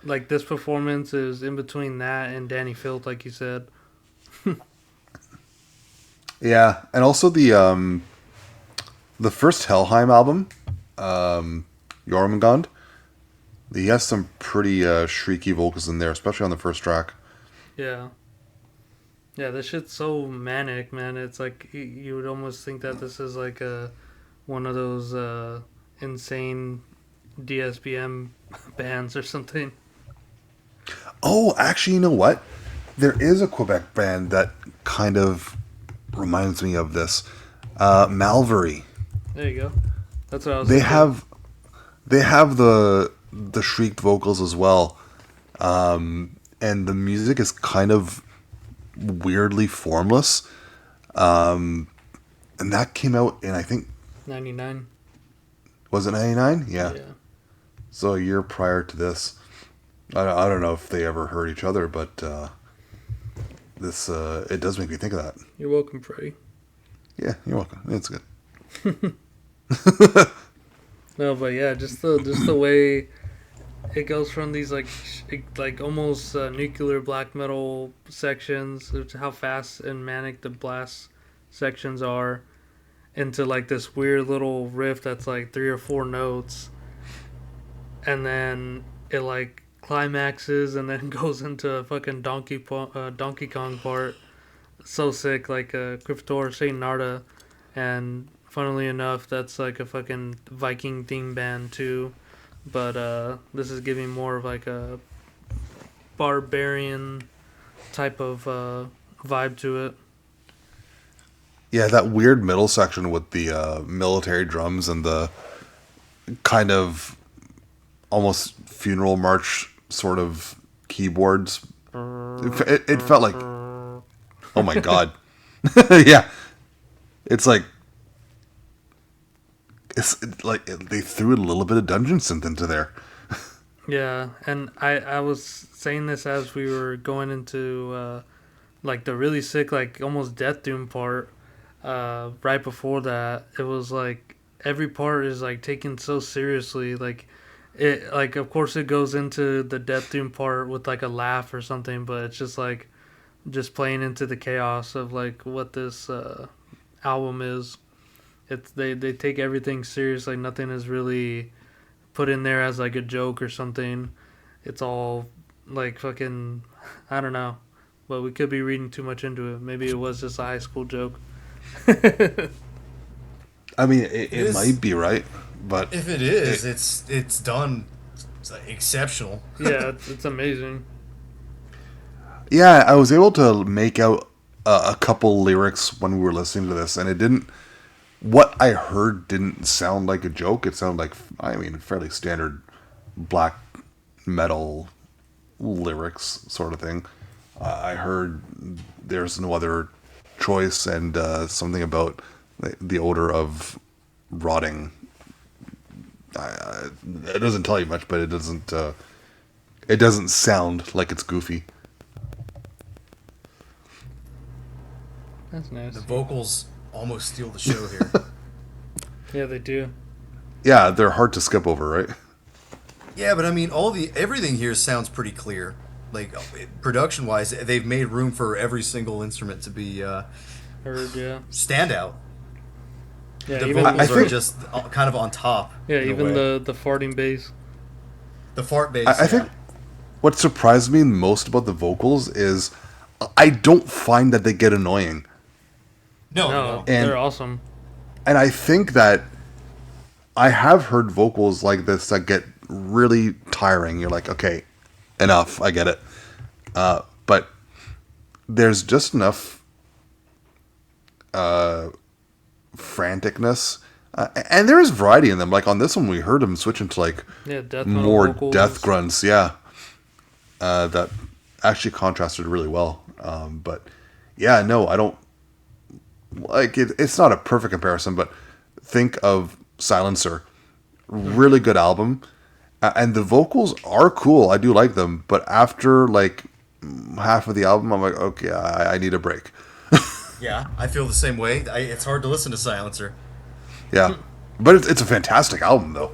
like this performance is in between that and Danny Filth, like you said. Yeah, and also the first Helheim album, Jormungand, he has some pretty shrieky vocals in there, especially on the first track. Yeah. Yeah, this shit's so manic, man. It's like you would almost think that this is like one of those insane DSBM bands or something. Oh, actually, you know what? There is a Quebec band that kind of reminds me of this. Malvery. There you go. That's what I was They thinking. have the shrieked vocals as well, and the music is kind of weirdly formless. And that came out in, I think, 99. was it 99? Yeah. So a year prior to this. I don't know if they ever heard each other, but this it does make me think of that. You're welcome, Freddie. Yeah, you're welcome. It's good. No, but yeah, just the way it goes from these like almost nuclear black metal sections, which how fast and manic the blast sections are, into like this weird little riff that's like 3 or 4 notes, and then it like climaxes and then goes into a fucking Donkey Kong part. So sick, like Cryptor Saint Narda, and funnily enough, that's like a fucking Viking theme band too. But this is giving more of like a barbarian type of vibe to it. Yeah, that weird middle section with the military drums and the kind of almost funeral march sort of keyboards. It felt like, oh my god, yeah. It's like they threw a little bit of dungeon synth into there. Yeah, and I was saying this as we were going into like the really sick, like almost death doom part. Right before that, it was like every part is like taken so seriously. Like it, like of course it goes into the death doom part with like a laugh or something, but it's just like just playing into the chaos of like what this album is. It's they take everything serious. Like nothing is really put in there as like a joke or something. It's all like fucking, I don't know, but we could be reading too much into it. Maybe it was just a high school joke. I mean, it might be right, but If it is, it's done exceptional. Yeah, it's amazing. yeah, I was able to make out a couple lyrics when we were listening to this, and it didn't. What I heard didn't sound like a joke. It sounded like, I mean, fairly standard black metal lyrics sort of thing. I heard there's no other choice and something about the odor of rotting. It doesn't tell you much, but it doesn't sound like it's goofy. That's nice. The vocals almost steal the show here. Yeah, they do. Yeah, they're hard to skip over, right? Yeah, but I mean, everything here sounds pretty clear. Like production wise, they've made room for every single instrument to be Heard, yeah. standout. Yeah, The even vocals I are think- just kind of on top. yeah, in a even way. the farting bass. the fart bass. I think what surprised me most about the vocals is I don't find that they get annoying. No, And- they're awesome. And I think that I have heard vocals like this that get really tiring. You're like, okay, enough, I get it. But there's just enough franticness. And there is variety in them. Like on this one, we heard him switch into like death metal more vocals. death grunts. Yeah, that actually contrasted really well. But yeah, no, I don't like it. It's not a perfect comparison, but think of Silencer, really good album, and the vocals are cool. I do like them, but after like half of the album, I'm like, okay, I need a break. Yeah, I feel the same way. It's hard to listen to Silencer. Yeah, but it's a fantastic album, though.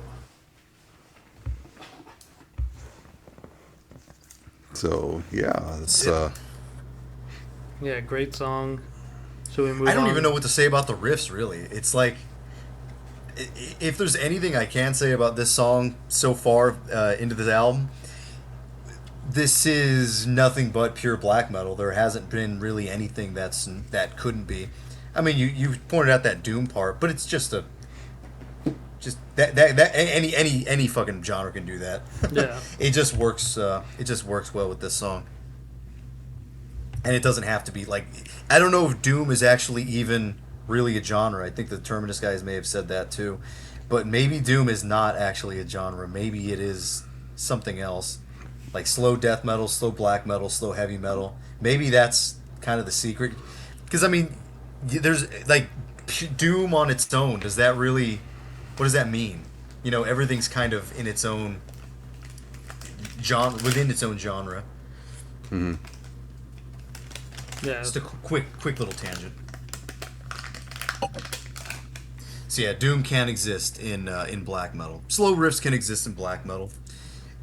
So yeah, it's Yeah, great song. Should we move on? I don't even know what to say about the riffs, really. It's like, if there's anything I can say about this song so far into this album, this is nothing but pure black metal. There hasn't been really anything that couldn't be. I mean, you pointed out that doom part, but it's just any fucking genre can do that. Yeah. It just works. It just works well with this song, and it doesn't have to be like. I don't know if doom is actually even really a genre. I think the Terminus guys may have said that too, but maybe doom is not actually a genre. Maybe it is something else, like slow death metal, slow black metal, slow heavy metal. Maybe that's kind of the secret. Because I mean, there's like doom on its own. Does that really? What does that mean? You know, everything's kind of in its own genre, within its own genre. mm-hmm. Yeah. Just a quick little tangent. So yeah, doom can exist in black metal. Slow riffs can exist in black metal.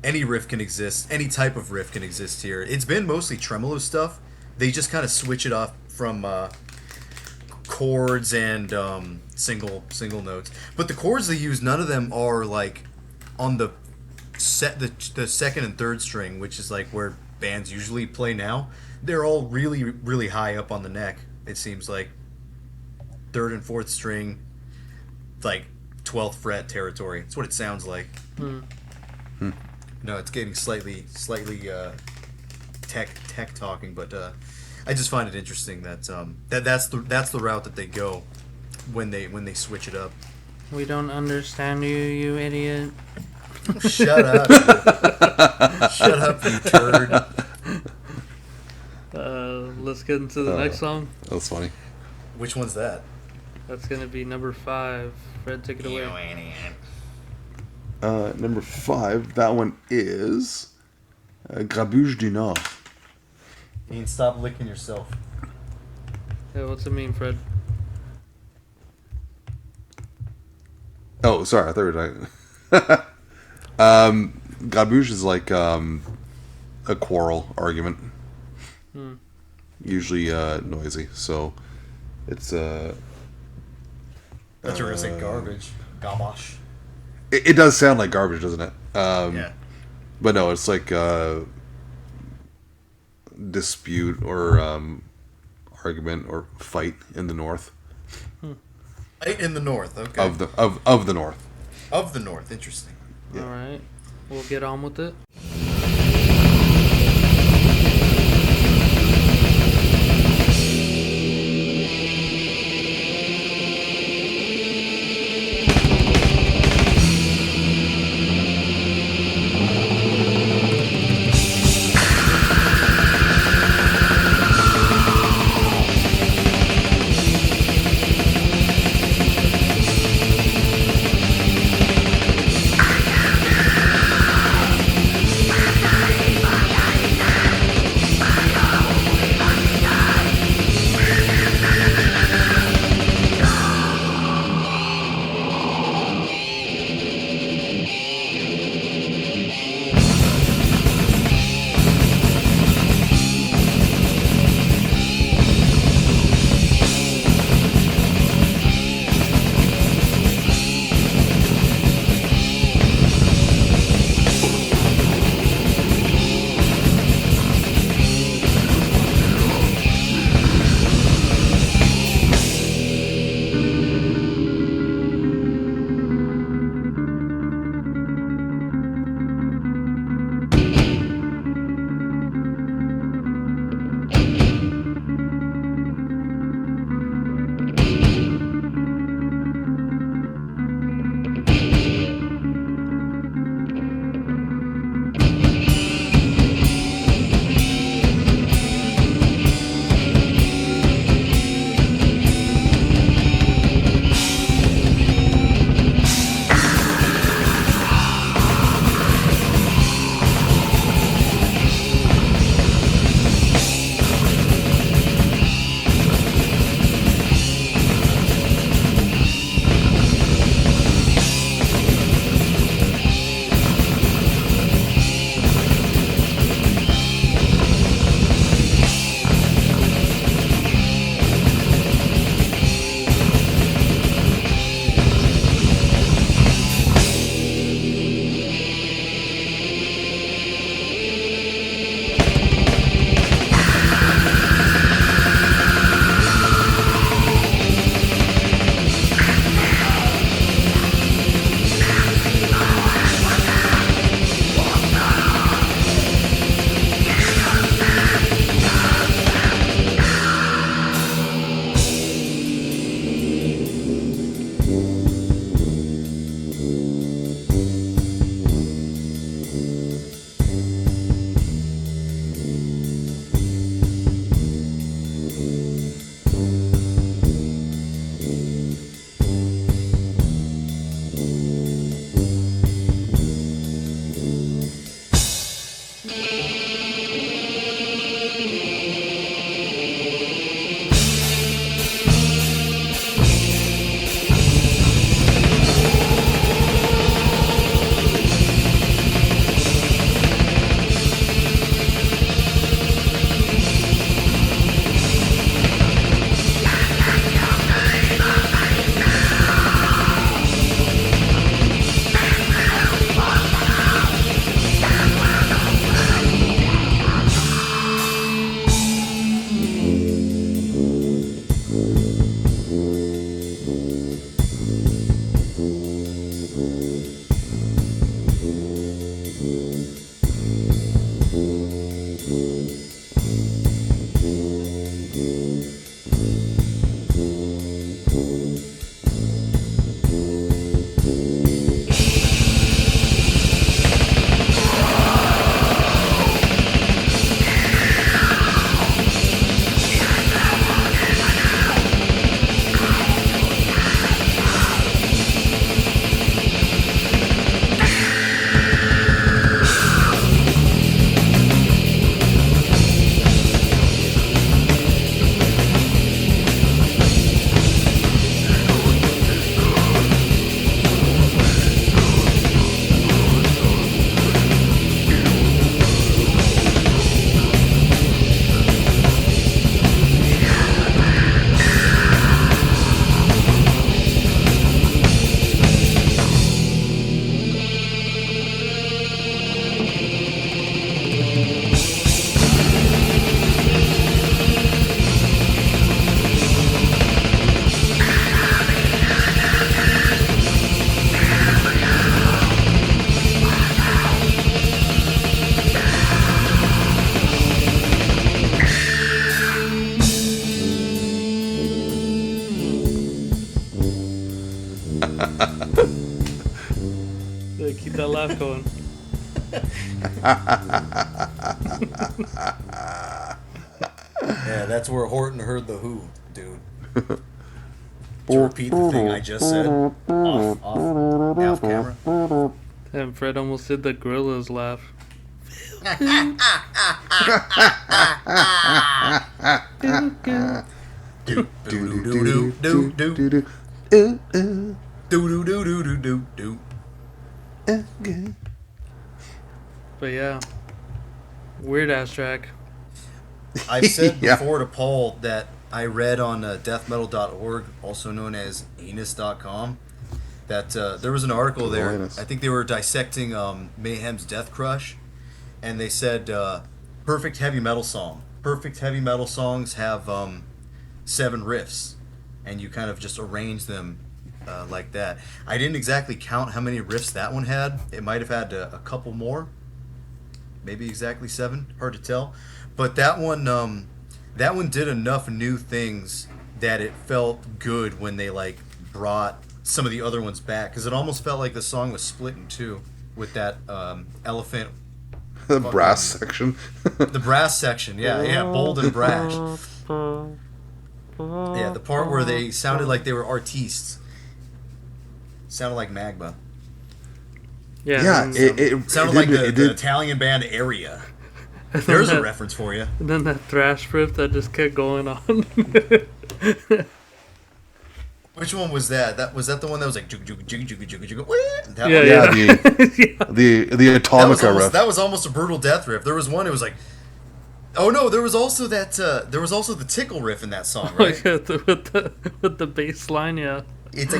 Any riff can exist. Any type of riff can exist here. It's been mostly tremolo stuff. They just kind of switch it off from chords and single notes. But the chords they use, none of them are like on the second and third string, which is like where bands usually play now. They're all really, really high up on the neck. It seems like third and fourth string, like 12th fret territory. That's what it sounds like. No, it's getting slightly tech talking, but I just find it interesting that that's the route that they go when they switch it up. We don't understand you, you idiot. Shut up! Shut up, you turd! Let's get into the next song. That's funny. Which one's that? That's gonna be number 5. Fred, take it away. Number 5. That one is Grabuge du Nord. You can stop licking yourself. Yeah, what's it mean, Fred? Oh, sorry. I thought you were talking. Grabuge is like a quarrel argument. Usually noisy. So it's I thought you were gonna say garbage. Gabosh. It does sound like garbage, doesn't it? Yeah. But no, it's like dispute or argument or fight in the north. Fight in the north. Okay. Of the north. Of the north. Interesting. Yeah. All right, we'll get on with it. Yeah, keep that laugh going. Yeah, that's where Horton heard the Who, dude. To repeat the thing I just said, off camera. And Fred almost did the gorillas laugh. Do do do do do do do do Ooh, ooh, do do do do do do. okay. But yeah, weird ass track. I've said Yeah. before to Paul that I read on deathmetal.org, also known as anus.com, that there was an article there. Anus. I think they were dissecting Mayhem's Death Crush, and they said perfect heavy metal song. Perfect heavy metal songs have 7 riffs, and you kind of just arrange them like that. I didn't exactly count how many riffs that one had. It might have had a couple more, maybe exactly 7. Hard to tell. But that one did enough new things that it felt good when they like brought some of the other ones back, because it almost felt like the song was split in two with that elephant. The brass section. The brass section, yeah, bold and brash. Yeah, the part where they sounded like they were artistes. Sounded like Magma. Yeah, and, it Sounded did- like it the did. Italian band Area. There's a reference for you. and then that thrash riff that just kept going on. Which one was that? Was that the one that was like jug jug jug jug jug jug? That Yeah, one? Yeah, yeah. the That was, Atomica almost, riff. that was almost a brutal death riff. There was one. It was like, oh no, there was also that. There was also the tickle riff in that song, right? with the bass line, yeah. It's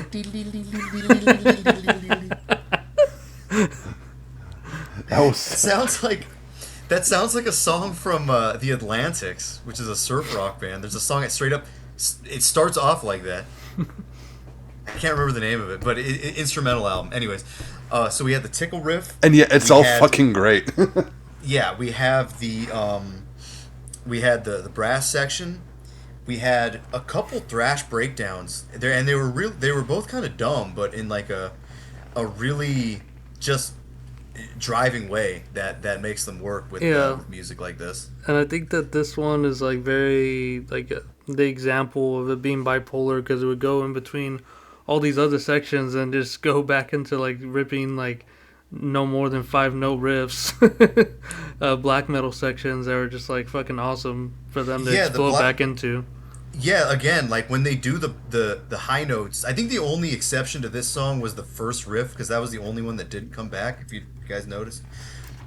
like. That sounds like a song from the Atlantics, which is a surf rock band. There's a song that straight up, it starts off like that. I can't remember the name of it, but instrumental album. Anyways, so we had the tickle riff. And yeah, it's We all had- fucking great. Yeah, we have the brass section. We had a couple thrash breakdowns there, and they were both kind of dumb, but in like a really just driving way that makes them work with with music like this. And I think that this one is like very like the example of it being bipolar, because it would go in between all these other sections and just go back into like ripping like no more than 5 note riffs, black metal sections that were just like fucking awesome for them to explode back into. Yeah, again, like when they do the high notes, I think the only exception to this song was the first riff, because that was the only one that didn't come back, if you guys noticed.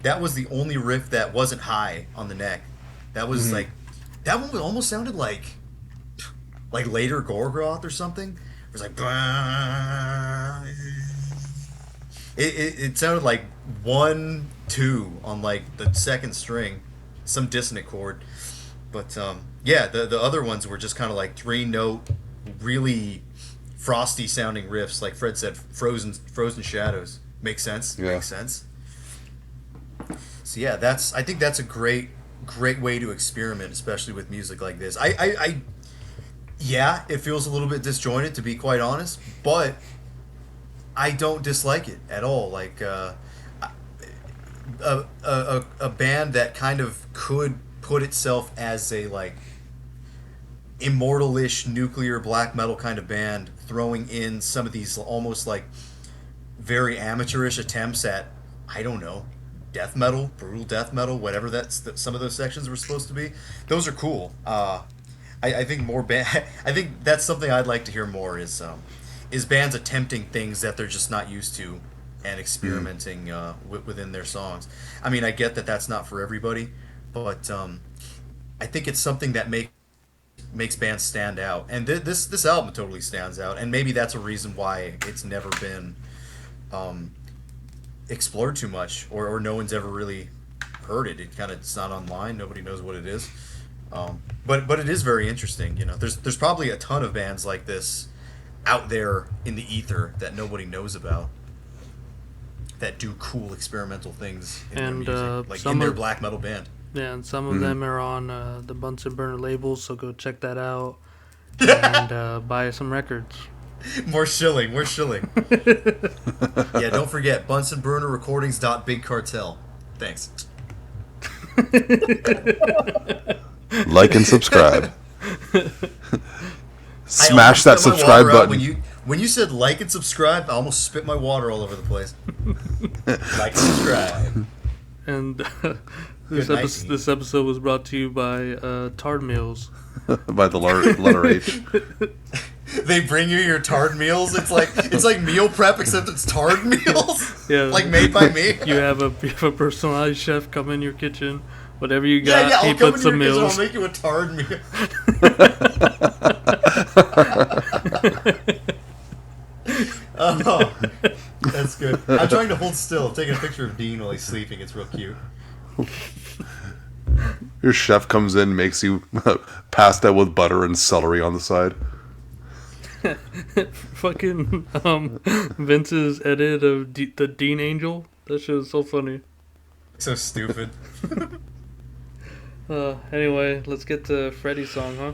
That was the only riff that wasn't high on the neck. That was like, that one almost sounded like later Gorgoroth or something. It was like, it sounded like 1, 2 on like the second string, some dissonant chord. But yeah, the other ones were just kind of like 3-note, really frosty sounding riffs. Like Fred said, frozen shadows. Makes sense. Yeah. Makes sense. So yeah, I think that's a great way to experiment, especially with music like this. Yeah, it feels a little bit disjointed, to be quite honest, but I don't dislike it at all. Like a band that kind of could put itself as a like immortal-ish nuclear black metal kind of band, throwing in some of these almost like very amateurish attempts at, I don't know, death metal, brutal death metal, whatever some of those sections were supposed to be. Those are cool. I think more I think that's something I'd like to hear more is bands attempting things that they're just not used to and experimenting within their songs. I mean, I get that that's not for everybody, but I think it's something that makes bands stand out. And this album totally stands out, and maybe that's a reason why it's never been explored too much, or no one's ever really heard it. It's not online. Nobody knows what it is. But it is very interesting. You know, there's probably a ton of bands like this out there in the ether that nobody knows about, that do cool experimental things in their music, like in their black metal band. Yeah, and some of them are on the Bunsen Burner labels, so go check that out and buy some records. More shilling. Yeah, don't forget Bunsen Burner Recordings.Big Cartel. Thanks. Like and subscribe. Smash that subscribe button. When you said like and subscribe, I almost spit my water all over the place. Like and subscribe. And this episode was brought to you by Tard Meals. By the letter H. They bring you your Tard Meals. It's like meal prep, except it's Tard Meals. Yeah, like made by me. You have a personalized chef come in your kitchen. Whatever you got, I'll he come puts in some your kitchen, meals. I'll make you a Tard meal. Oh, that's good. I'm trying to hold still, taking a picture of Dean while he's sleeping. It's real cute. Your chef comes in, makes you pasta with butter and celery on the side. Fucking Vince's edit of the Dean Angel. That shit was so funny. So stupid. Anyway, let's get to Freddy's song, huh?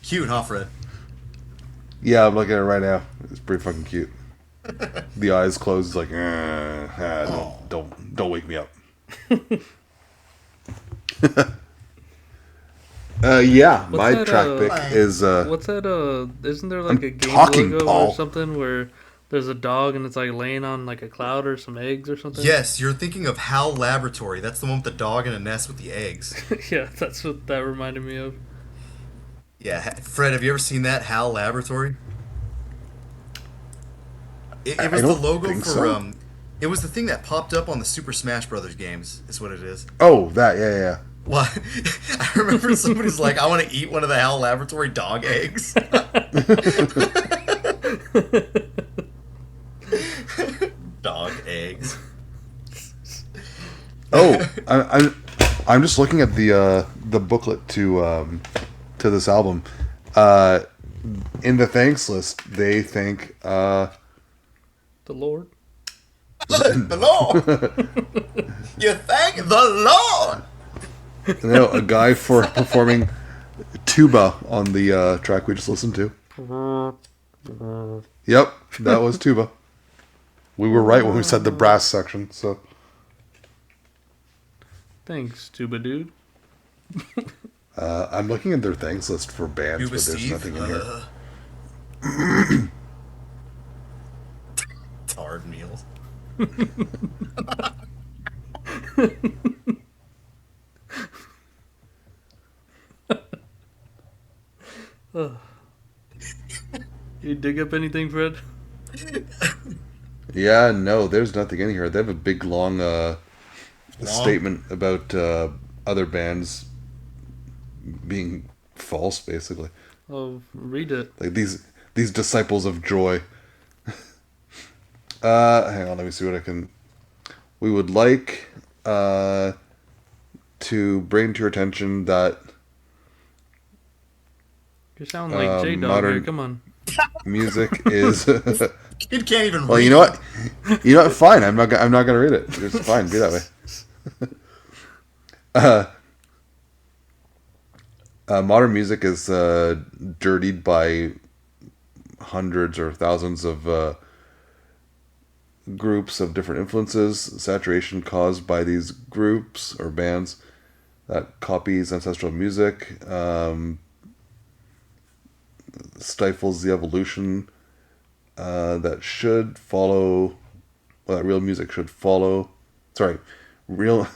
Cute, huh, Fred? Yeah, I'm looking at it right now. It's pretty fucking cute. The eyes closed, like, don't wake me up. Yeah, What's my that, track pick is what's that? Isn't there like a game talking, logo Paul. or something where there's a dog and it's like laying on like a cloud or some eggs or something? Yes, you're thinking of Hal Laboratory. That's the one with the dog in a nest with the eggs. Yeah, that's what that reminded me of. Yeah, Fred, have you ever seen that Hal Laboratory? It was the logo for so. It was the thing that popped up on the Super Smash Brothers games. Is what it is. Oh, that, yeah. Well, I remember somebody's like, I want to eat one of the Hal Laboratory dog eggs. Dog eggs. Oh, I'm just looking at the booklet to this album. In the thanks list, they thank The Lord. The Lord. You thank the Lord. No, a guy for performing tuba on the track we just listened to. Yep, that was tuba. We were right when we said the brass section. So, Thanks, Tuba Dude. I'm looking at their thanks list for bands, Tuba but there's Steve? nothing in here. Tard meals. You dig up anything, Fred? Yeah, no, there's nothing in here. They have a big long statement about other bands being false, basically. Oh, read it. Like these disciples of joy. Hang on, let me see what I can. We would like to bring to your attention that You sound like J Dog modern- here. Come on. music is. Kid can't even read. Well, you know what? You know what? Fine. I'm not gonna read it. It's fine. Be that way. Modern music is dirtied by hundreds or thousands of groups of different influences. Saturation caused by these groups or bands that copies ancestral music, stifles the evolution that should follow. Well, that real music should follow. Sorry, real.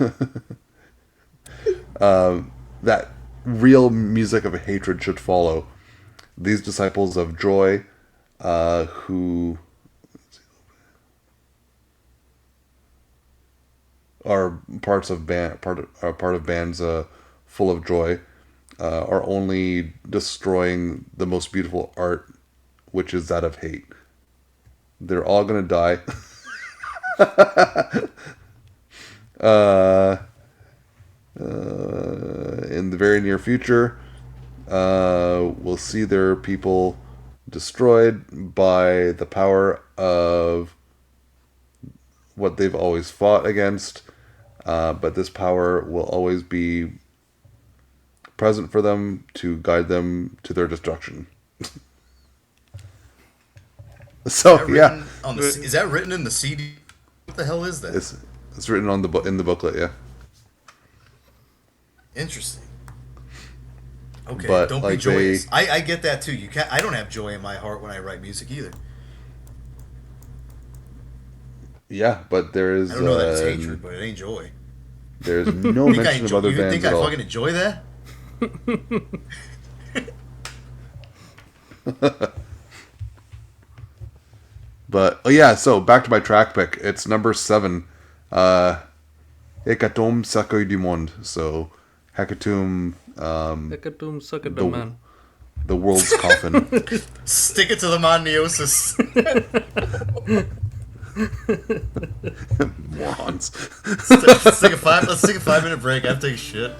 That real music of hatred should follow. These disciples of joy, who are part of bands full of joy, are only destroying the most beautiful art, which is that of hate. They're all gonna die. In the very near future, we'll see their people destroyed by the power of what they've always fought against, but this power will always be present for them to guide them to their destruction. So yeah, Is that written in the CD? What the hell is that? it's written on in the booklet. Yeah. Interesting. Okay, But, don't like, be joyous. I get that too. You can't. I don't have joy in my heart when I write music either. Yeah, but there is. I don't know that it's hatred, but it ain't joy. There's no Think I mention of enjoy, other you bands think at I all. fucking enjoy that? But yeah, so back to my track pick. It's number 7, Hecatombe Sacre du Monde. So Hecatombe, Hecatombe suckadum, man. the world's coffin. Stick it to the moniosis. Morons. Let's take a 5-minute break. I have to take a shit.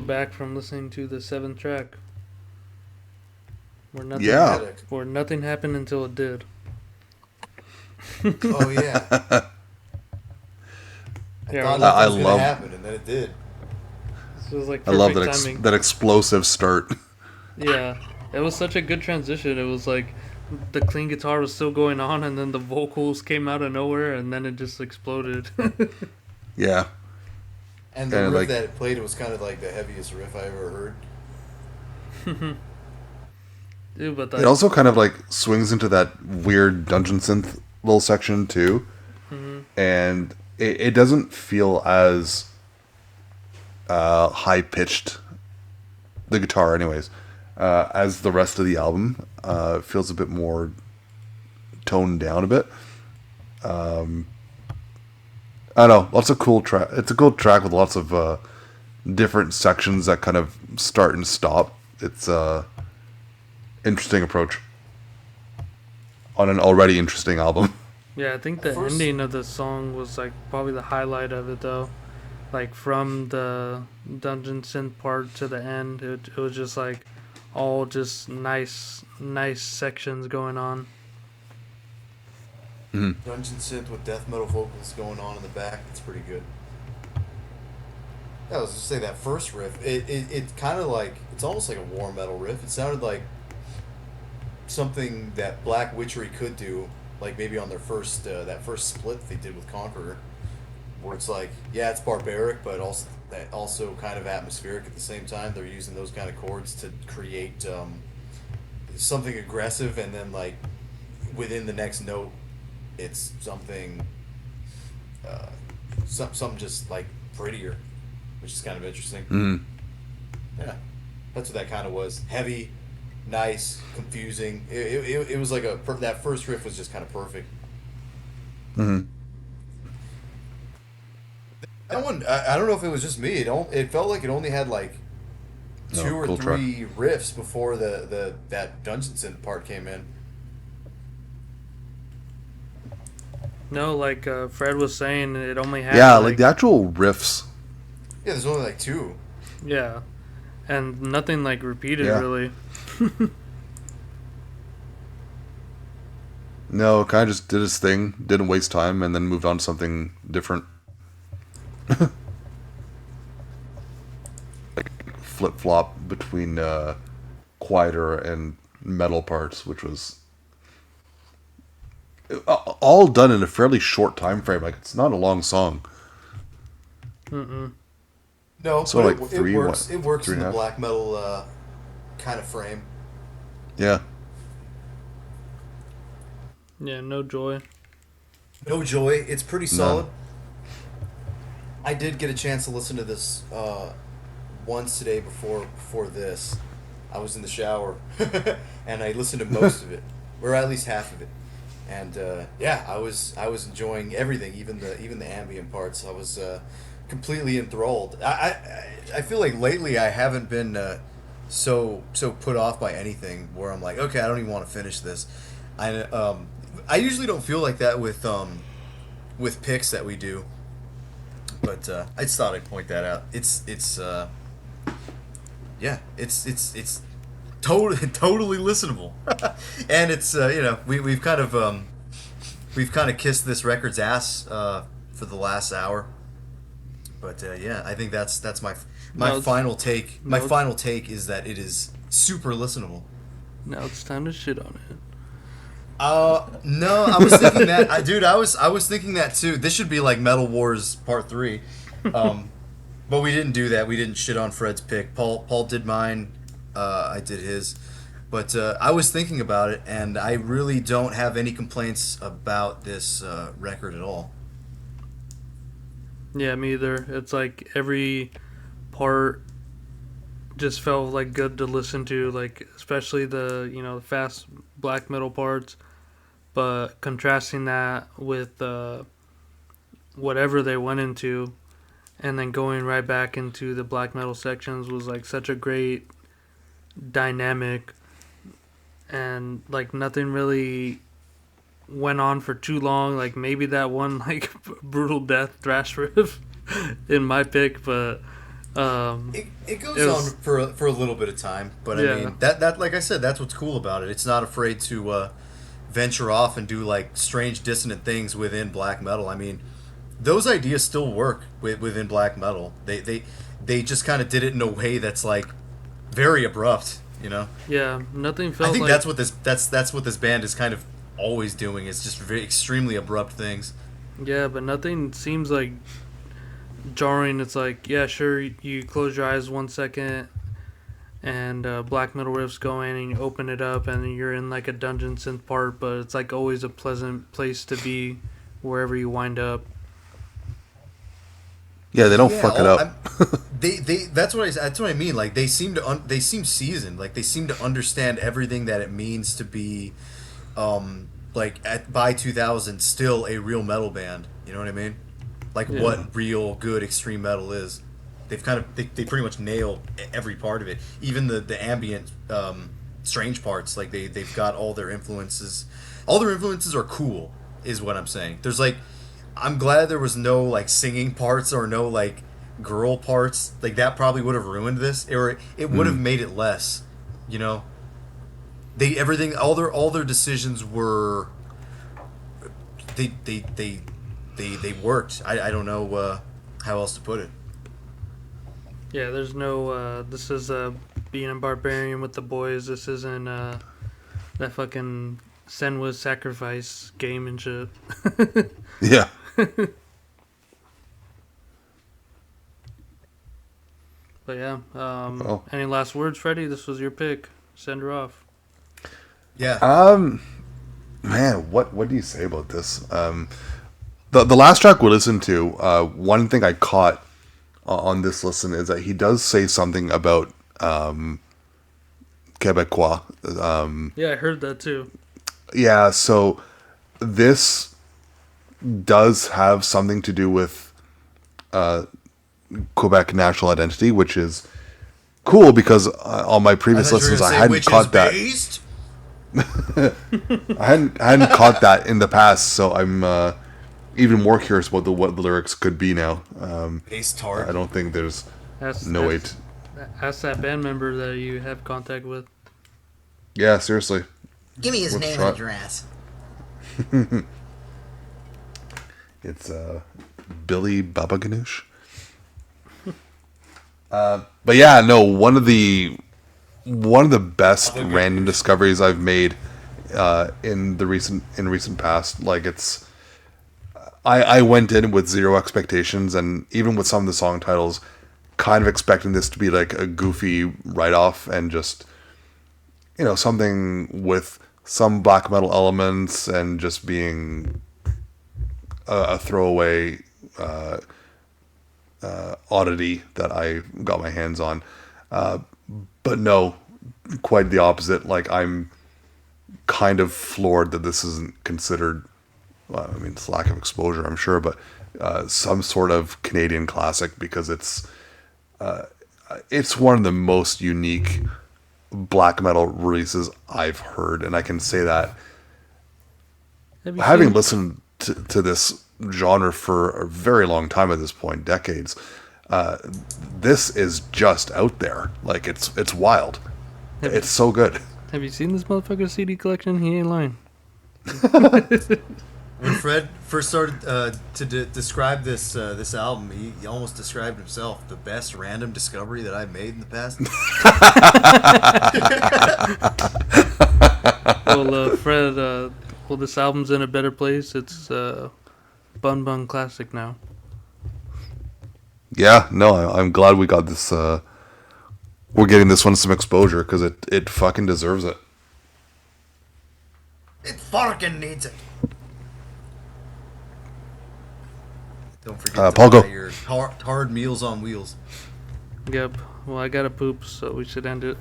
back from listening to the 7th track. Where nothing, Yeah. where nothing happened until it did. Oh yeah. I Yeah, thought I nothing was love- gonna happen, and then it did. This was like I love perfect that timing. that explosive start. Yeah, it was such a good transition. It was like the clean guitar was still going on, and then the vocals came out of nowhere, and then it just exploded. Yeah. And the And, riff like- that it played was kind of like the heaviest riff I ever heard. Dude, but It also kind of like swings into that weird dungeon synth little section too, and it doesn't feel as high pitched, the guitar anyways, as the rest of the album. It feels a bit more toned down a bit. I don't know, lots of cool track. It's a cool track with lots of different sections that kind of start and stop. It's interesting approach on an already interesting album. yeah, I think the At first- ending of the song was like probably the highlight of it, though. Like from the dungeon synth part to the end, it was just like all just nice sections going on. Dungeon synth with death metal vocals going on in the back. It's pretty good. Yeah, I was just say that first riff. It kind of like it's almost like a war metal riff. It sounded like something that Black Witchery could do, like maybe on their first that first split they did with Conqueror, where it's like, yeah, it's barbaric, but also kind of atmospheric at the same time. They're using those kind of chords to create something aggressive, and then like within the next note, it's something something just like prettier, which is kind of interesting. Yeah, that's what that kind of was. Heavy, nice, confusing. It was like that first riff was just kind of perfect. That one, I don't know if it was just me. It felt like it only had like two or cool track. three riffs before that dungeon synth part came in. No, like Fred was saying, it only had Yeah, like the actual riffs. Yeah, there's only like two. yeah, and nothing like repeated Yeah. really. No, kind of just did his thing, didn't waste time, and then moved on to something different. Like flip flop between quieter and metal parts, which was all done in a fairly short time frame. Like it's not a long song. No, So, but like, it three, works. what, It works three in and a the half? black metal kind of frame. Yeah. Yeah, no joy. No joy. It's pretty solid. I did get a chance to listen to this once today before this. I was in the shower and I listened to most of it, or at least half of it. And yeah, I was enjoying everything, even the ambient parts. I was completely enthralled. I feel like lately I haven't been so put off by anything where I'm like, okay, I don't even want to finish this. I usually don't feel like that with picks that we do, but I just thought I'd point that out. It's totally listenable, and it's we've kind of kissed this record's ass for the last hour, but yeah, I think that's my No, final take. My no. final take is that it is super listenable. Now it's time to shit on it. No, I was thinking that, dude. I was thinking that too. This should be like Metal Wars Part 3, but we didn't do that. We didn't shit on Fred's pick. Paul did mine. I did his, but I was thinking about it, and I really don't have any complaints about this record at all. Yeah, me either. It's like every part just felt like good to listen to, like especially the fast black metal parts, but contrasting that with whatever they went into, and then going right back into the black metal sections was like such a great dynamic, and like nothing really went on for too long. Like maybe that one like brutal death thrash riff in my pick, but It goes It was- on for a little bit of time, but Yeah. I mean that like I said, that's what's cool about it. It's not afraid to venture off and do like strange dissonant things within black metal. I mean, those ideas still work within black metal. They just kind of did it in a way that's like very abrupt, you know. Yeah, nothing I felt think like. that's what this band is kind of always doing. It's just very extremely abrupt things. Yeah, but nothing seems like jarring. It's like, yeah, sure, you close your eyes 1 second and black metal riffs going and you open it up and you're in like a dungeon synth part, but it's like always a pleasant place to be wherever you wind up. Yeah, they don't Yeah, fuck it up. they that's what I mean. Like they seem to they seem seasoned. Like they seem to understand everything that it means to be, like by 2000 still a real metal band. You know what I mean? Like Yeah. what real good extreme metal is. They've kind of they pretty much nail every part of it. Even the ambient strange parts. Like they've got all their influences. All their influences are cool. Is what I'm saying. There's like. I'm glad there was no like singing parts or no like girl parts. Like that probably would have ruined this, or it would have made it less. You know, they everything all their decisions were they worked. I don't know how else to put it. Yeah, there's no, this is being a barbarian with the boys. This isn't that fucking Senwa's sacrifice game and shit. Yeah. But yeah, Oh. any last words, Freddie? This was your pick. Send her off. Yeah. Man, what do you say about this? The last track we listened to, one thing I caught on this listen is that he does say something about Quebecois. Yeah, I heard that too. Yeah, so this does have something to do with Quebec national identity, which is cool because on my previous listens I hadn't caught that. Based? I hadn't caught that in the past, so I'm even more curious about what the lyrics could be now. Based hard. I don't think there's Ask, no way ask, to. ask that band member that you have contact with. Yeah, seriously. Give me his Worth a name shot. and address. It's Billy Baba Ganoush. But yeah, no, one of the best random discoveries I've made in recent past. Like it's, I went in with zero expectations, and even with some of the song titles, kind of expecting this to be like a goofy write-off and just, something with some black metal elements and just being a throwaway oddity that I got my hands on. But no, quite the opposite. Like, I'm kind of floored that this isn't considered, well, I mean, it's lack of exposure, I'm sure, but some sort of Canadian classic, because it's one of the most unique black metal releases I've heard, and I can say that Have you having seen- listened to this genre for a very long time at this point, decades, this is just out there. Like, it's wild. It's so good. Have you seen this motherfucker's CD collection? He ain't lying. When Fred first started to describe this album, he almost described himself the best random discovery that I've made in the past. Well, Fred, well, this album's in a better place. It's Bun Bun Classic now. Yeah, no, I'm glad we got this. We're getting this one some exposure, because it fucking deserves it. It fucking needs it. Don't forget Paul, to go. buy your hard meals on wheels. Yep. Well, I gotta poop, so we should end it.